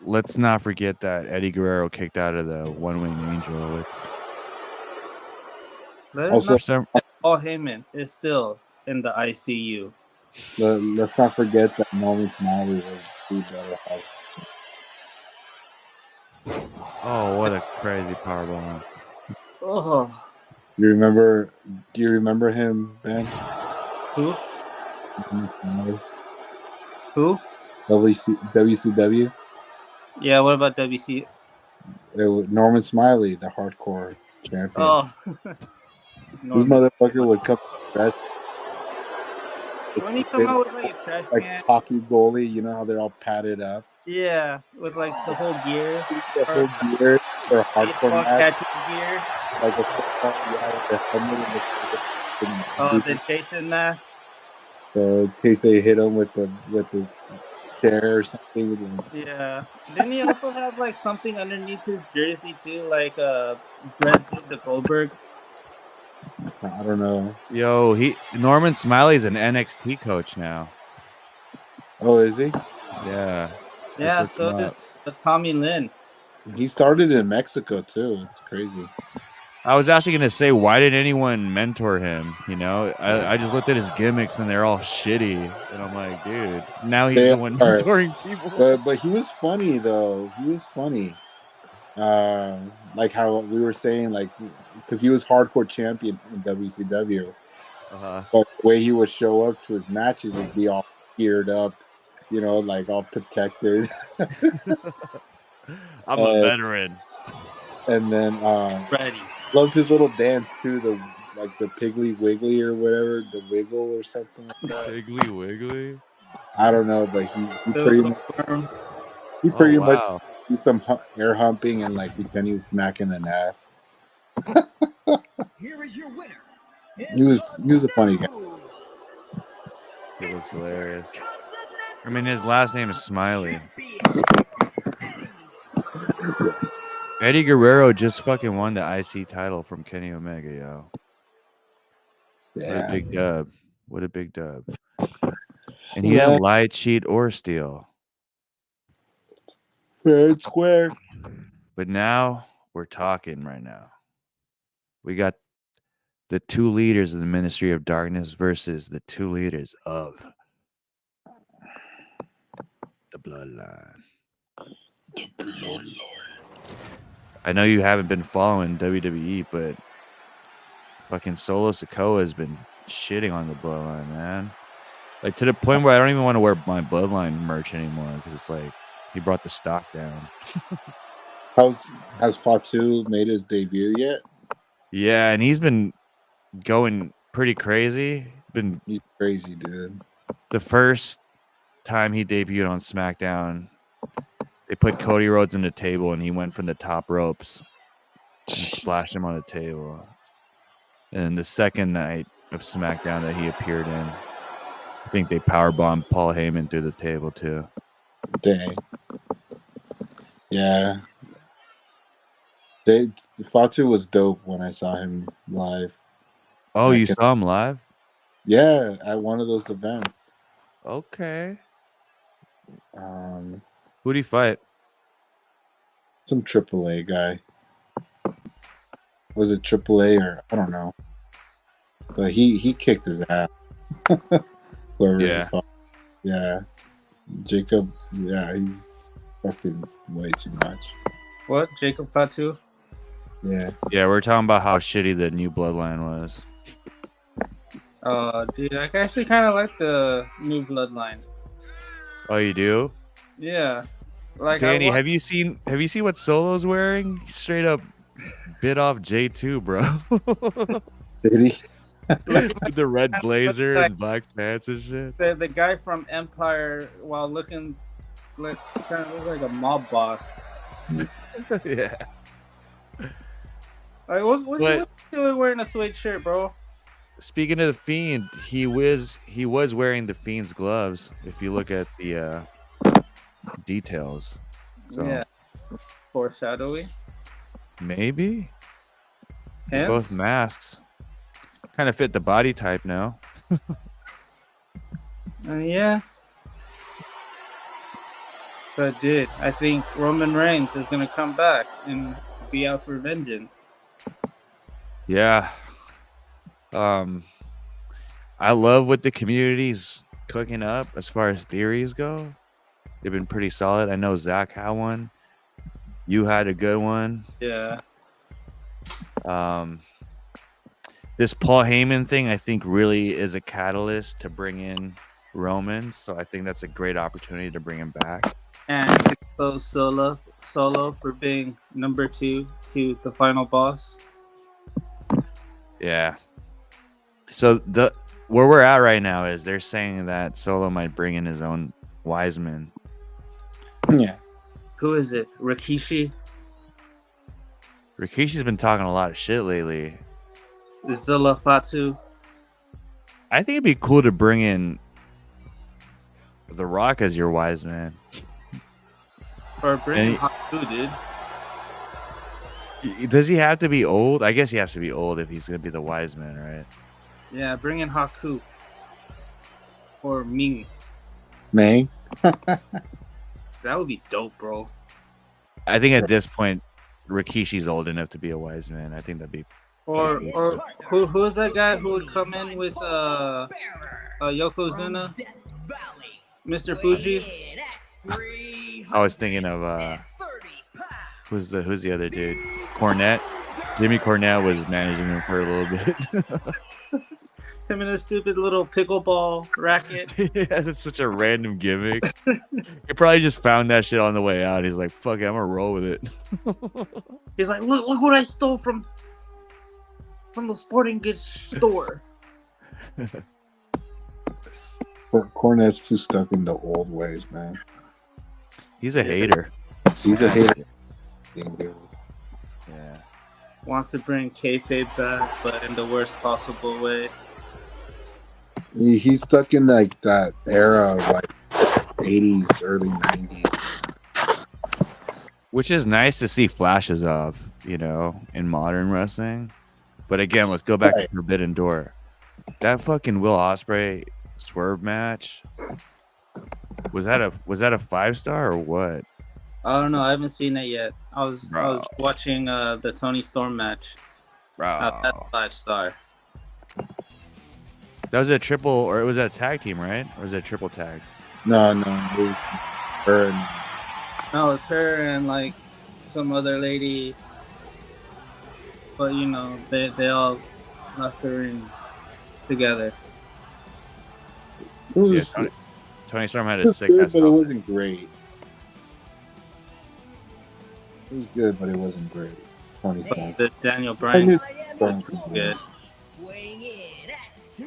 Speaker 1: let's not forget that Eddie Guerrero kicked out of the One-Winged Angel.
Speaker 6: Paul Heyman is still in the ICU.
Speaker 2: Let's not forget that Norman Smiley was the better health.
Speaker 1: Oh, what a crazy powerbomb!
Speaker 6: Oh,
Speaker 2: Do you remember him, Ben?
Speaker 6: Who?
Speaker 2: Who? WCW.
Speaker 6: Yeah, what about WC?
Speaker 2: Norman Smiley, the hardcore champion.
Speaker 6: Oh,
Speaker 2: this motherfucker would come dressed.
Speaker 6: When he come out with like a trash
Speaker 2: like
Speaker 6: can,
Speaker 2: hockey goalie, you know how they're all padded up.
Speaker 6: Yeah, with like the whole gear.
Speaker 2: The whole gear or hardcore
Speaker 6: catcher's gear.
Speaker 2: Like a with the helmet
Speaker 6: and the Jason mask.
Speaker 2: In case they hit him with the chair or something.
Speaker 6: Yeah. Didn't he also have like something underneath his jersey too, like Brett did the Goldberg?
Speaker 2: I don't know.
Speaker 1: Yo, Norman Smiley's an NXT coach now.
Speaker 2: Oh, is he?
Speaker 1: Yeah.
Speaker 6: Yeah, so is Tommy Lynn.
Speaker 2: He started in Mexico too. It's crazy.
Speaker 1: I was actually gonna say, why did anyone mentor him? You know, I just looked at his gimmicks and they're all shitty, and I'm like, dude, now he's the one mentoring people.
Speaker 2: But he was funny though. He was funny. Like how we were saying, like because he was hardcore champion in WCW. But the way he would show up to his matches would be all geared up, you know, like all protected.
Speaker 1: I'm a veteran.
Speaker 2: And then
Speaker 6: ready.
Speaker 2: Loved his little dance too, the Piggly Wiggly or whatever, the wiggle or something like that.
Speaker 1: Piggly Wiggly?
Speaker 2: I don't know, but he pretty much do some air humping and like pretend he was smacking an ass.
Speaker 5: Here is your winner.
Speaker 2: He was a funny guy.
Speaker 1: He looks hilarious. I mean, his last name is Smiley. Eddie Guerrero just fucking won the IC title from Kenny Omega, yo. What a big dub. What a big dub. And he didn't lie, cheat, or steal.
Speaker 2: Fair and square.
Speaker 1: But now we're talking right now. We got the two leaders of the Ministry of Darkness versus the two leaders of the Bloodline.
Speaker 2: The Bloodline.
Speaker 1: I know you haven't been following WWE, but fucking Solo Sikoa has been shitting on the Bloodline, man. Like to the point where I don't even want to wear my Bloodline merch anymore because it's like he brought the stock down.
Speaker 2: Has Fatu made his debut yet?
Speaker 1: Yeah, and he's been going pretty crazy.
Speaker 2: He's crazy, dude.
Speaker 1: The first time he debuted on SmackDown, they put Cody Rhodes in the table, and he went from the top ropes and splashed him on the table. And the second night of SmackDown that he appeared in, I think they powerbombed Paul Heyman through the table too.
Speaker 2: Dang. Yeah. Fatu was dope when I saw him live.
Speaker 1: Oh, you saw him live?
Speaker 2: Yeah, at one of those events.
Speaker 1: Okay.
Speaker 2: Um,
Speaker 1: Who'd he fight?
Speaker 2: Some AAA guy. Was it AAA or I don't know. But he kicked his ass. Whoever he fought. Yeah. Jacob, yeah, he's fucking way too much.
Speaker 6: What? Jacob Fatu?
Speaker 2: Yeah.
Speaker 1: Yeah, we're talking about how shitty the new Bloodline was.
Speaker 6: Dude, I actually kind of like the new Bloodline.
Speaker 1: Oh, you do?
Speaker 6: Yeah. Like
Speaker 1: Danny, have you seen what Solo's wearing? He straight up bit off J2, bro.
Speaker 2: Did he?
Speaker 1: With the red blazer and black pants and shit.
Speaker 6: The guy from Empire, while looking like trying to look like a mob boss.
Speaker 1: Yeah.
Speaker 6: Like, what you doing wearing a suede shirt, bro?
Speaker 1: Speaking of the Fiend, he was wearing the Fiend's gloves. If you look at the details, so
Speaker 6: yeah, foreshadowing.
Speaker 1: Maybe
Speaker 6: Hence?
Speaker 1: both masks kind of fit the body type now.
Speaker 6: Yeah, but dude, I think Roman Reigns is gonna come back and be out for vengeance.
Speaker 1: Yeah. I love what the community's cooking up as far as theories go. They've been pretty solid. I know Zach had one. You had a good one.
Speaker 6: Yeah.
Speaker 1: This Paul Heyman thing, I think, really is a catalyst to bring in Roman. So I think that's a great opportunity to bring him back.
Speaker 6: And expose Solo for being number 2 to the final boss.
Speaker 1: Yeah. So where we're at right now is they're saying that Solo might bring in his own Wiseman.
Speaker 2: Yeah.
Speaker 6: Who is it? Rikishi?
Speaker 1: Rikishi's been talking a lot of shit lately.
Speaker 6: Zilla Fatu?
Speaker 1: I think it'd be cool to bring in The Rock as your Wiseman.
Speaker 6: Or bring in Haku, dude.
Speaker 1: Does he have to be old? I guess he has to be old if he's going to be the Wiseman, right?
Speaker 6: Yeah, bring in Haku. Or Ming.
Speaker 2: May?
Speaker 6: That would be dope, bro.
Speaker 1: I think at this point, Rikishi's old enough to be a Wiseman. I think that'd be...
Speaker 6: Or who's that guy who would come in with Yokozuna? Mr. Fuji?
Speaker 1: I was thinking of who's the other dude? Cornette. Jimmy Cornette was managing him for a little bit.
Speaker 6: Him and his stupid little pickleball racket.
Speaker 1: Yeah, that's such a random gimmick. He probably just found that shit on the way out. He's like, fuck it, I'm gonna roll with it.
Speaker 6: He's like, look what I stole from the sporting goods store.
Speaker 2: Cornette's too stuck in the old ways, man.
Speaker 1: He's a hater.
Speaker 2: He's a hater.
Speaker 1: Yeah.
Speaker 6: Wants to bring kayfabe back, but in the worst possible way.
Speaker 2: He's stuck in like that era of like '80s, early '90s.
Speaker 1: Which is nice to see flashes of, you know, in modern wrestling. But again, let's go back to Forbidden Door. That fucking Will Ospreay Swerve match. Was that a 5-star or what?
Speaker 6: I don't know. I haven't seen it yet. I was watching the Tony Storm match.
Speaker 1: Bro.
Speaker 6: That's 5-star.
Speaker 1: That was a triple, or it was a tag team, right? Or was it a triple tag?
Speaker 2: No, it was her and
Speaker 6: No, it's her and like some other lady. But you know, they all left the ring together.
Speaker 2: it was,
Speaker 1: Tony Storm had
Speaker 2: it
Speaker 1: a
Speaker 2: was
Speaker 1: sick
Speaker 2: good,
Speaker 1: ass.
Speaker 2: but it wasn't great. It was good, but it wasn't great. 25.
Speaker 6: The Daniel Bryan was
Speaker 2: Bryan.
Speaker 6: good.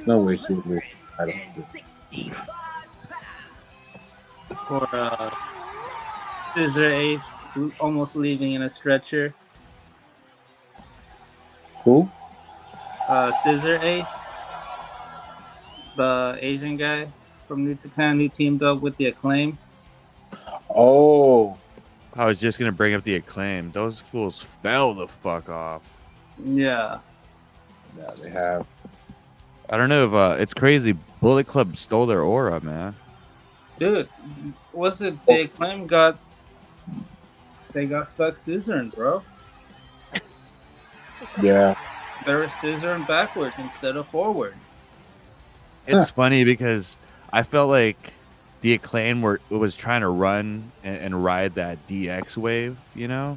Speaker 2: No way she would lose. I don't think.
Speaker 6: Or Scissor Ace almost leaving in a stretcher.
Speaker 2: Who?
Speaker 6: Scissor Ace, the Asian guy from New Japan who teamed up with the Acclaim.
Speaker 2: Oh,
Speaker 1: I was just gonna bring up the Acclaim. Those fools fell the fuck off.
Speaker 6: Yeah.
Speaker 2: yeah, they have.
Speaker 1: I don't know if it's crazy. Bullet Club stole their aura, man.
Speaker 6: Dude, what's it? The Acclaim got stuck scissoring, bro.
Speaker 2: Yeah,
Speaker 6: They were scissoring backwards instead of forwards.
Speaker 1: It's funny because I felt like the Acclaim was trying to run and ride that DX wave, you know,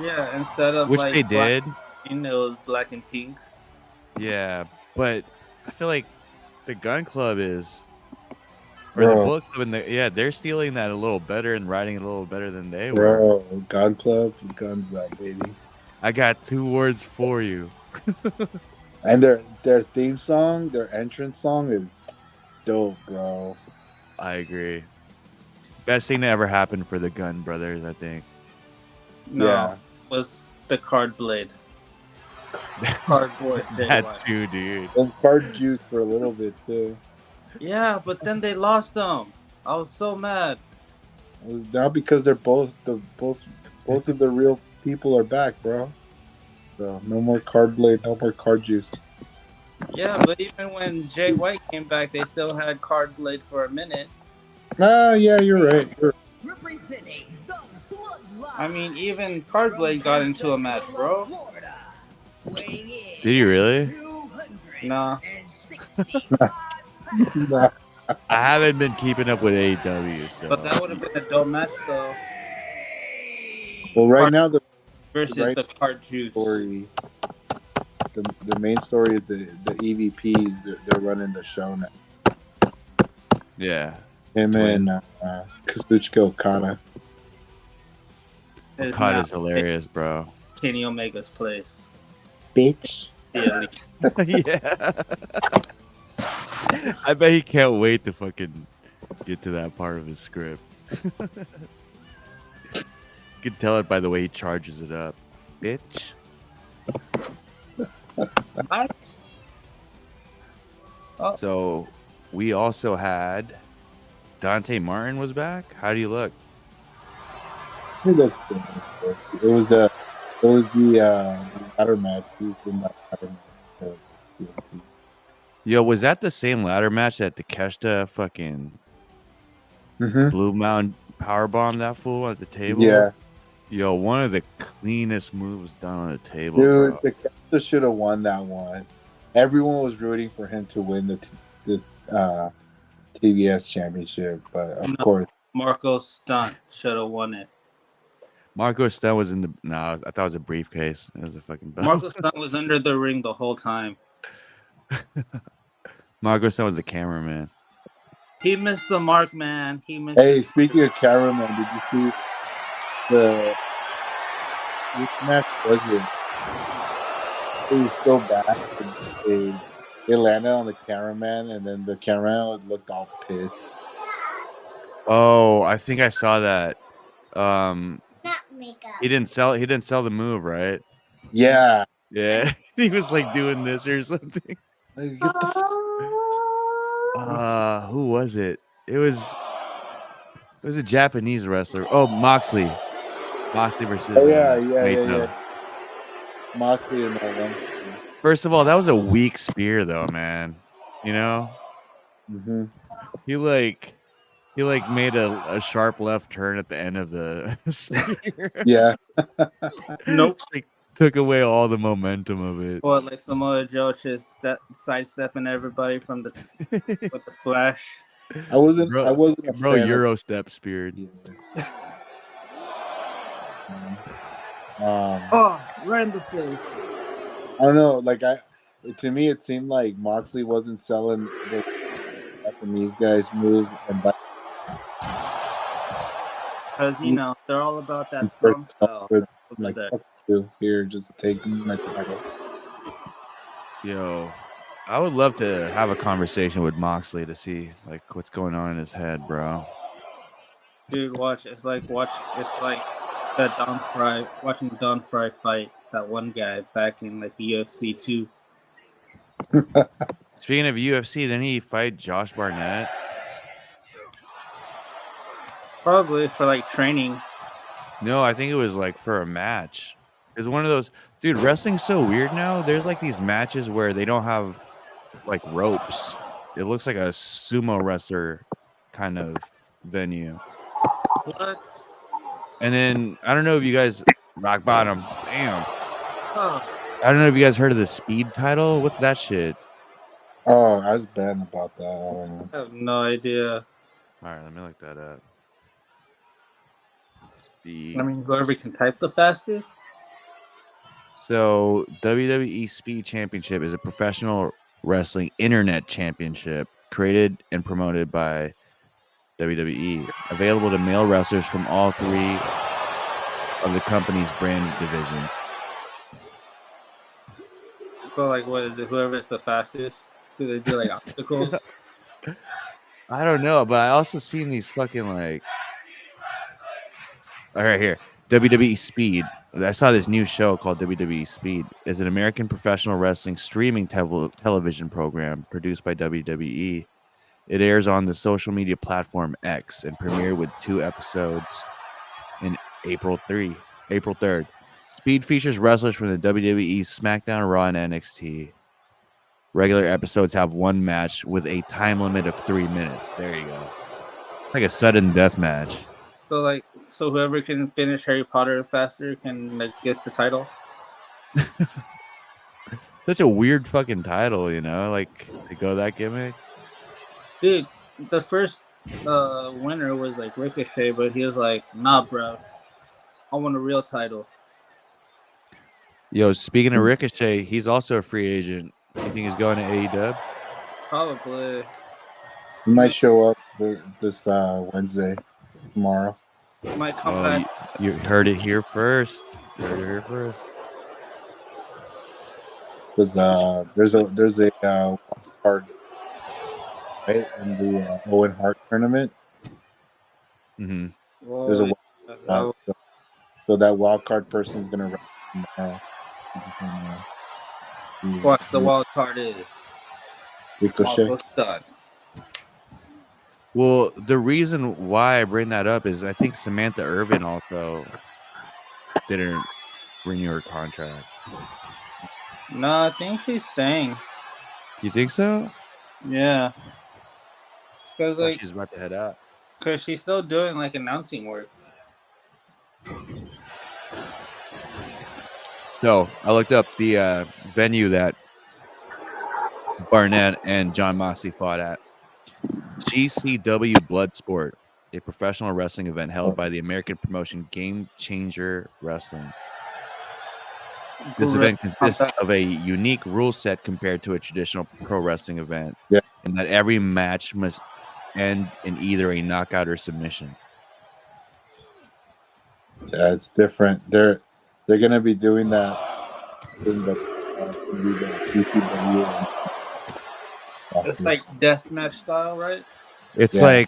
Speaker 6: Yeah, instead of
Speaker 1: which
Speaker 6: like
Speaker 1: they did.
Speaker 6: it was black and pink.
Speaker 1: Yeah, but I feel like the Gun Club is, or the
Speaker 2: Bro.
Speaker 1: Bullet Club, they're stealing that a little better and riding it a little better than they were.
Speaker 2: bro. Gun Club, guns up, baby.
Speaker 1: I got 2 words for you.
Speaker 2: And their theme song, their entrance song is dope, bro.
Speaker 1: I agree. Best thing to ever happen for the Gun Brothers, I think.
Speaker 6: No,
Speaker 2: Yeah.
Speaker 6: was the card blade. Cardboard.
Speaker 1: That too, dude.
Speaker 2: And card juice for a little bit too.
Speaker 6: Yeah, but then they lost them. I was so mad.
Speaker 2: Now because they're both of the real people are back, bro. So no more card blade, no more card juice.
Speaker 6: Yeah, but even when Jay White came back, they still had card blade for a minute.
Speaker 2: Ah, yeah, you're right.
Speaker 6: I mean, even card blade got into a match, bro.
Speaker 1: Did you really?
Speaker 6: Nah.
Speaker 2: Nah.
Speaker 1: I haven't been keeping up with AEW, so.
Speaker 6: But that would have been a dope match, though.
Speaker 2: Well, right now the
Speaker 6: Versus
Speaker 2: Right.
Speaker 6: the card juice.
Speaker 2: story, the main story is the EVPs. They're running the show now.
Speaker 1: Yeah.
Speaker 2: Him and Kazuchika Okada.
Speaker 6: Is
Speaker 1: Okada's
Speaker 6: now
Speaker 1: hilarious, bro.
Speaker 6: Kenny Omega's place.
Speaker 2: Bitch.
Speaker 6: Yeah.
Speaker 1: Yeah. I bet he can't wait to fucking get to that part of his script. You can tell it by the way he charges it up. Bitch.
Speaker 6: What? Oh.
Speaker 1: So we also had Dante Martin was back. How do you look?
Speaker 2: He looks good. It was the ladder match. He was in that ladder match.
Speaker 1: Yo, was that the same ladder match that Takeshita fucking
Speaker 2: Mm-hmm.
Speaker 1: Blue Mountain powerbomb that fool at the table?
Speaker 2: Yeah,
Speaker 1: Yo, one of the cleanest moves done on the table.
Speaker 2: dude,
Speaker 1: Bro.
Speaker 2: the Kenta should have won that one. Everyone was rooting for him to win the TBS championship, but of course,
Speaker 6: Marco Stunt should have won it.
Speaker 1: Marco Stunt was in the. No, I thought it was a briefcase. It was a fucking belt.
Speaker 6: Marco Stunt was under the ring the whole time.
Speaker 1: Marco Stunt was the cameraman.
Speaker 6: He missed the mark, man. He missed.
Speaker 2: hey, speaking of cameraman, did you see which match was it? It was so bad. They landed on the cameraman, and then the cameraman looked all pissed.
Speaker 1: Oh, I think I saw that.
Speaker 7: Not makeup.
Speaker 1: He didn't sell the move, right?
Speaker 2: Yeah.
Speaker 1: Yeah. He was like doing this or something.
Speaker 2: Like, get the
Speaker 7: Oh.
Speaker 1: Who was it? It was It was a Japanese wrestler. Oh, Moxley. Moxley versus
Speaker 2: yeah. Moxley in that one.
Speaker 1: First of all, that was a weak spear, though, man. You know,
Speaker 2: Mm-hmm.
Speaker 1: he made a sharp left turn at the end of the spear.
Speaker 2: Yeah.
Speaker 6: Nope.
Speaker 1: Like, took away all the momentum of it.
Speaker 6: What, like Samoa Joe just sidestepping everybody from the with the splash?
Speaker 2: I wasn't a fan
Speaker 1: Euro step speared.
Speaker 6: Right in the face.
Speaker 2: I don't know. Like to me, it seemed like Moxley wasn't selling the Japanese guys' moves, and
Speaker 6: because you know they're all about that strong style.
Speaker 2: Like, fuck you. Here, just take my title.
Speaker 1: Yo, I would love to have a conversation with Moxley to see like what's going on in his head, bro.
Speaker 6: Dude, watch. It's like that Don Fry, watching Don Fry fight that one guy back in like UFC 2.
Speaker 1: Speaking of UFC, didn't he fight Josh Barnett?
Speaker 6: Probably for like training.
Speaker 1: No, I think it was like for a match. It's one of those, dude, wrestling's so weird now. There's like these matches where they don't have like ropes. It looks like a sumo wrestler kind of venue.
Speaker 6: What?
Speaker 1: And then I don't know if you guys rock bottom. Damn.
Speaker 6: Oh.
Speaker 1: I don't know if you guys heard of the speed title. What's that shit?
Speaker 2: Oh, I was bad about that. I don't know.
Speaker 6: I have no idea.
Speaker 1: All right, let me look that up. Speed.
Speaker 6: I mean, whoever can type the fastest.
Speaker 1: So WWE Speed Championship is a professional wrestling internet championship created and promoted by WWE, available to male wrestlers from all three of the company's brand divisions.
Speaker 6: So, like, what is it? Whoever's the fastest? Do they do like obstacles?
Speaker 1: I don't know, but I also seen these fucking like. All right, here, WWE Speed. I saw this new show called WWE Speed. It's an American professional wrestling streaming television program produced by WWE. It airs on the social media platform X and premiered with 2 episodes in April 3rd. Speed features wrestlers from the WWE, SmackDown, Raw, and NXT. Regular episodes have 1 match with a time limit of 3 minutes. There you go. Like a sudden death match.
Speaker 6: So whoever can finish Harry Potter faster can like gets the title.
Speaker 1: Such a weird fucking title, you know? Like to go that gimmick.
Speaker 6: Dude, the first winner was like Ricochet, but he was like, "Nah, bro, I want a real title."
Speaker 1: Yo, speaking of Ricochet, he's also a free agent. You think he's going to AEW?
Speaker 6: Probably.
Speaker 2: He might show up this Wednesday, tomorrow.
Speaker 6: Might come back.
Speaker 1: You heard it here first. Because
Speaker 2: there's a card right in the Owen Hart tournament.
Speaker 1: Mm-hmm.
Speaker 2: There's a so that wild card person is gonna wrestle tomorrow.
Speaker 6: Watch the wild card is
Speaker 2: Ricochet.
Speaker 6: almost done.
Speaker 1: Well, the reason why I bring that up is I think Samantha Irvin also didn't renew her contract.
Speaker 6: No, I think she's staying.
Speaker 1: You think so?
Speaker 6: Yeah. Because like
Speaker 1: she's about to head out.
Speaker 6: Because she's still doing like announcing work.
Speaker 1: So I looked up the venue that Barnett and John Moxley fought at. GCW Bloodsport, a professional wrestling event held by the American promotion Game Changer Wrestling. This event consists of a unique rule set compared to a traditional pro wrestling event, and that every match must end in either a knockout or submission.
Speaker 2: Yeah, it's different. They're gonna be doing that in the GCW.
Speaker 6: It's like deathmatch style, right?
Speaker 1: It's like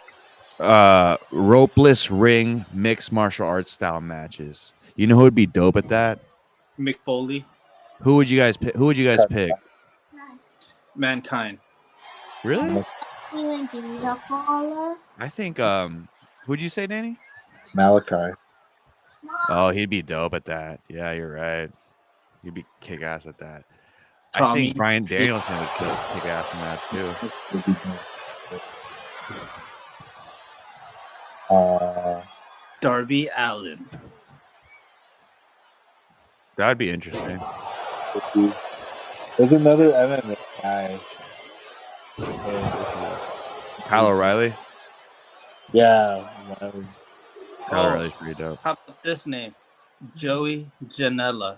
Speaker 1: ropeless ring mixed martial arts style matches. You know who would be dope at that?
Speaker 6: Mick Foley.
Speaker 1: Who would you guys pick?
Speaker 6: Mankind.
Speaker 1: Really?
Speaker 7: You wouldn't be the follower.
Speaker 1: I think Who'd you say, Danny?
Speaker 2: Malachi.
Speaker 1: Oh, he'd be dope at that. Yeah, you're right. He'd be kick ass at that. I
Speaker 6: Tommy.
Speaker 1: think Brian Danielson would kick ass in that too.
Speaker 6: Darby Allin.
Speaker 1: That'd be interesting.
Speaker 2: There's another MMA guy.
Speaker 1: Kyle O'Reilly.
Speaker 2: Yeah.
Speaker 1: Kyle O'Reilly's pretty dope.
Speaker 6: How about this name? Joey Janela.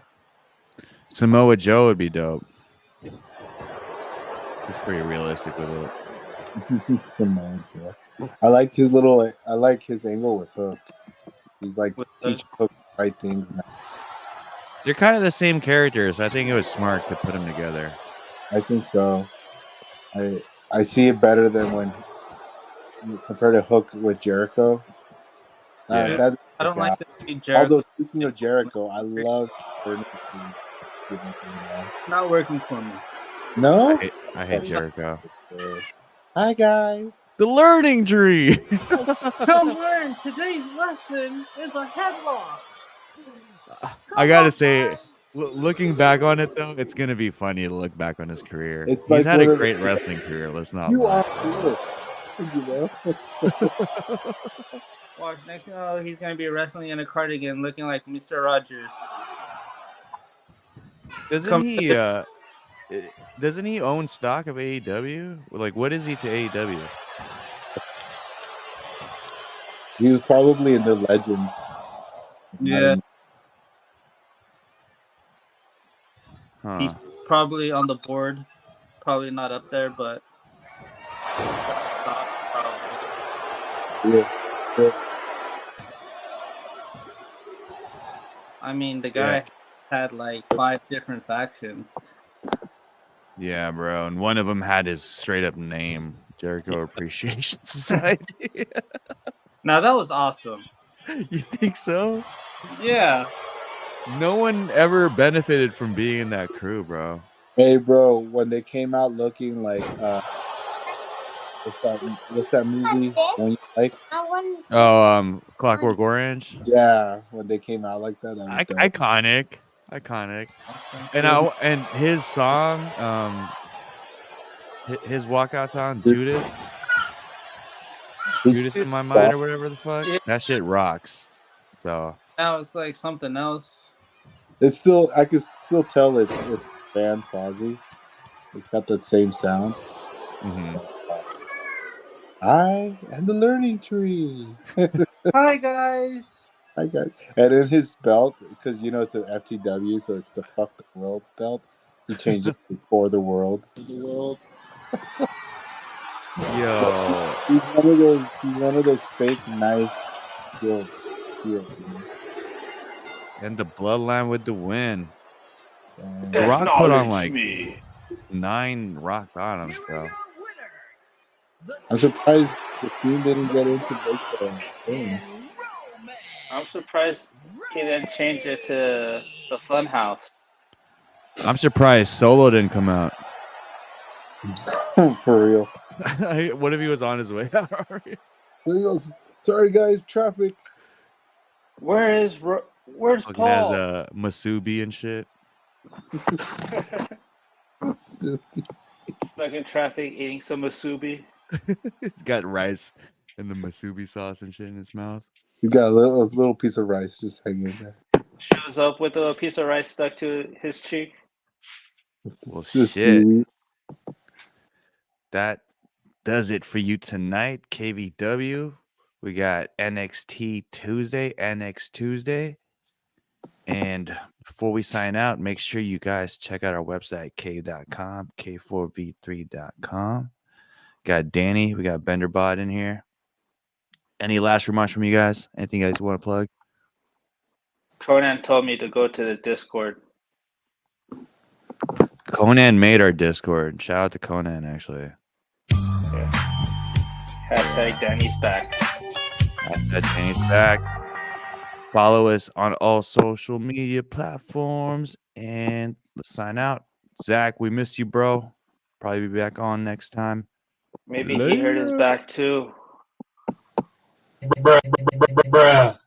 Speaker 1: Samoa Joe would be dope. He's pretty realistic with it.
Speaker 2: Samoa Joe. I like his little. I like his angle with Hook. He's like teaching Hook the right things now.
Speaker 1: They're kind of the same characters. I think it was smart to put them together.
Speaker 2: I think so. I see it better than when you compare to Hook with Jericho.
Speaker 1: Yeah.
Speaker 6: I don't like to Jericho.
Speaker 2: Although speaking of Jericho, I love.
Speaker 6: Not working for me.
Speaker 2: No,
Speaker 1: I hate Jericho.
Speaker 2: Hi guys.
Speaker 1: The learning tree.
Speaker 6: Come learn. Today's lesson is a headlock.
Speaker 1: I gotta say, looking back on it though, it's gonna be funny to look back on his career. He's had a great wrestling career. Let's not.
Speaker 2: You
Speaker 1: lie.
Speaker 2: are good, you know.
Speaker 6: Watch, next thing you know, he's gonna be wrestling in a cardigan, looking like Mr. Rogers.
Speaker 1: Doesn't he own stock of AEW? Like, what is he to AEW?
Speaker 2: He was probably in the Legends.
Speaker 6: Yeah.
Speaker 1: Huh.
Speaker 6: He's probably on the board. Probably not up there, but.
Speaker 2: Yeah.
Speaker 6: I mean, the guy had like 5 different factions.
Speaker 1: Yeah, bro. And one of them had his straight up name, Jericho Appreciation Society.
Speaker 6: Now, that was awesome.
Speaker 1: You think so?
Speaker 6: Yeah.
Speaker 1: No one ever benefited from being in that crew, bro.
Speaker 2: Hey, bro, when they came out looking like what's that movie? When you like?
Speaker 1: Oh, Clockwork Orange.
Speaker 2: Yeah, when they came out like that.
Speaker 1: Iconic. And his song, his walkout song, Judas in My Mind or whatever the fuck. That shit rocks. So
Speaker 6: now it's like something else.
Speaker 2: It's still, I can still tell it's band Fozzy. It's got that same sound.
Speaker 1: Mm-hmm.
Speaker 2: I am the learning tree.
Speaker 6: Hi guys.
Speaker 2: Hi guys. And in his belt, because you know it's an FTW, so it's the fuck the world belt. He changed it to for the world.
Speaker 1: Yo,
Speaker 2: he's one of those fake nice heels.
Speaker 1: And the bloodline with the win. The Rock put on like 9 rock bottoms, bro.
Speaker 2: I'm surprised the team didn't get into baseball.
Speaker 3: I'm surprised he didn't change it to the Funhouse.
Speaker 1: I'm surprised Solo didn't come out.
Speaker 2: For real.
Speaker 1: What if he was on his way out already?
Speaker 2: He goes, sorry guys, traffic.
Speaker 3: Where's
Speaker 1: Looking
Speaker 3: Paul?
Speaker 1: as Masubi and shit.
Speaker 3: Stuck in traffic eating some masubi.
Speaker 1: He's got rice and the masubi sauce and shit in his mouth.
Speaker 2: You got a little piece of rice just hanging there.
Speaker 3: Shows up with a piece of rice stuck to his cheek.
Speaker 1: Well, shit. That does it for you tonight, KVW. We got NXTuesday. And before we sign out, make sure you guys check out our website, k.com, k4v3.com. Got Danny. We got Benderbot in here. Any last remarks from you guys? Anything you guys want to plug?
Speaker 3: Conan told me to go to the Discord.
Speaker 1: Conan made our Discord. Shout out to Conan, actually.
Speaker 3: Yeah. Hashtag Danny's back.
Speaker 1: Hashtag Danny's back. Follow us on all social media platforms. And let's sign out. Zach, we missed you, bro. Probably be back on next time.
Speaker 3: Maybe he hurt his back too.
Speaker 5: Bruh.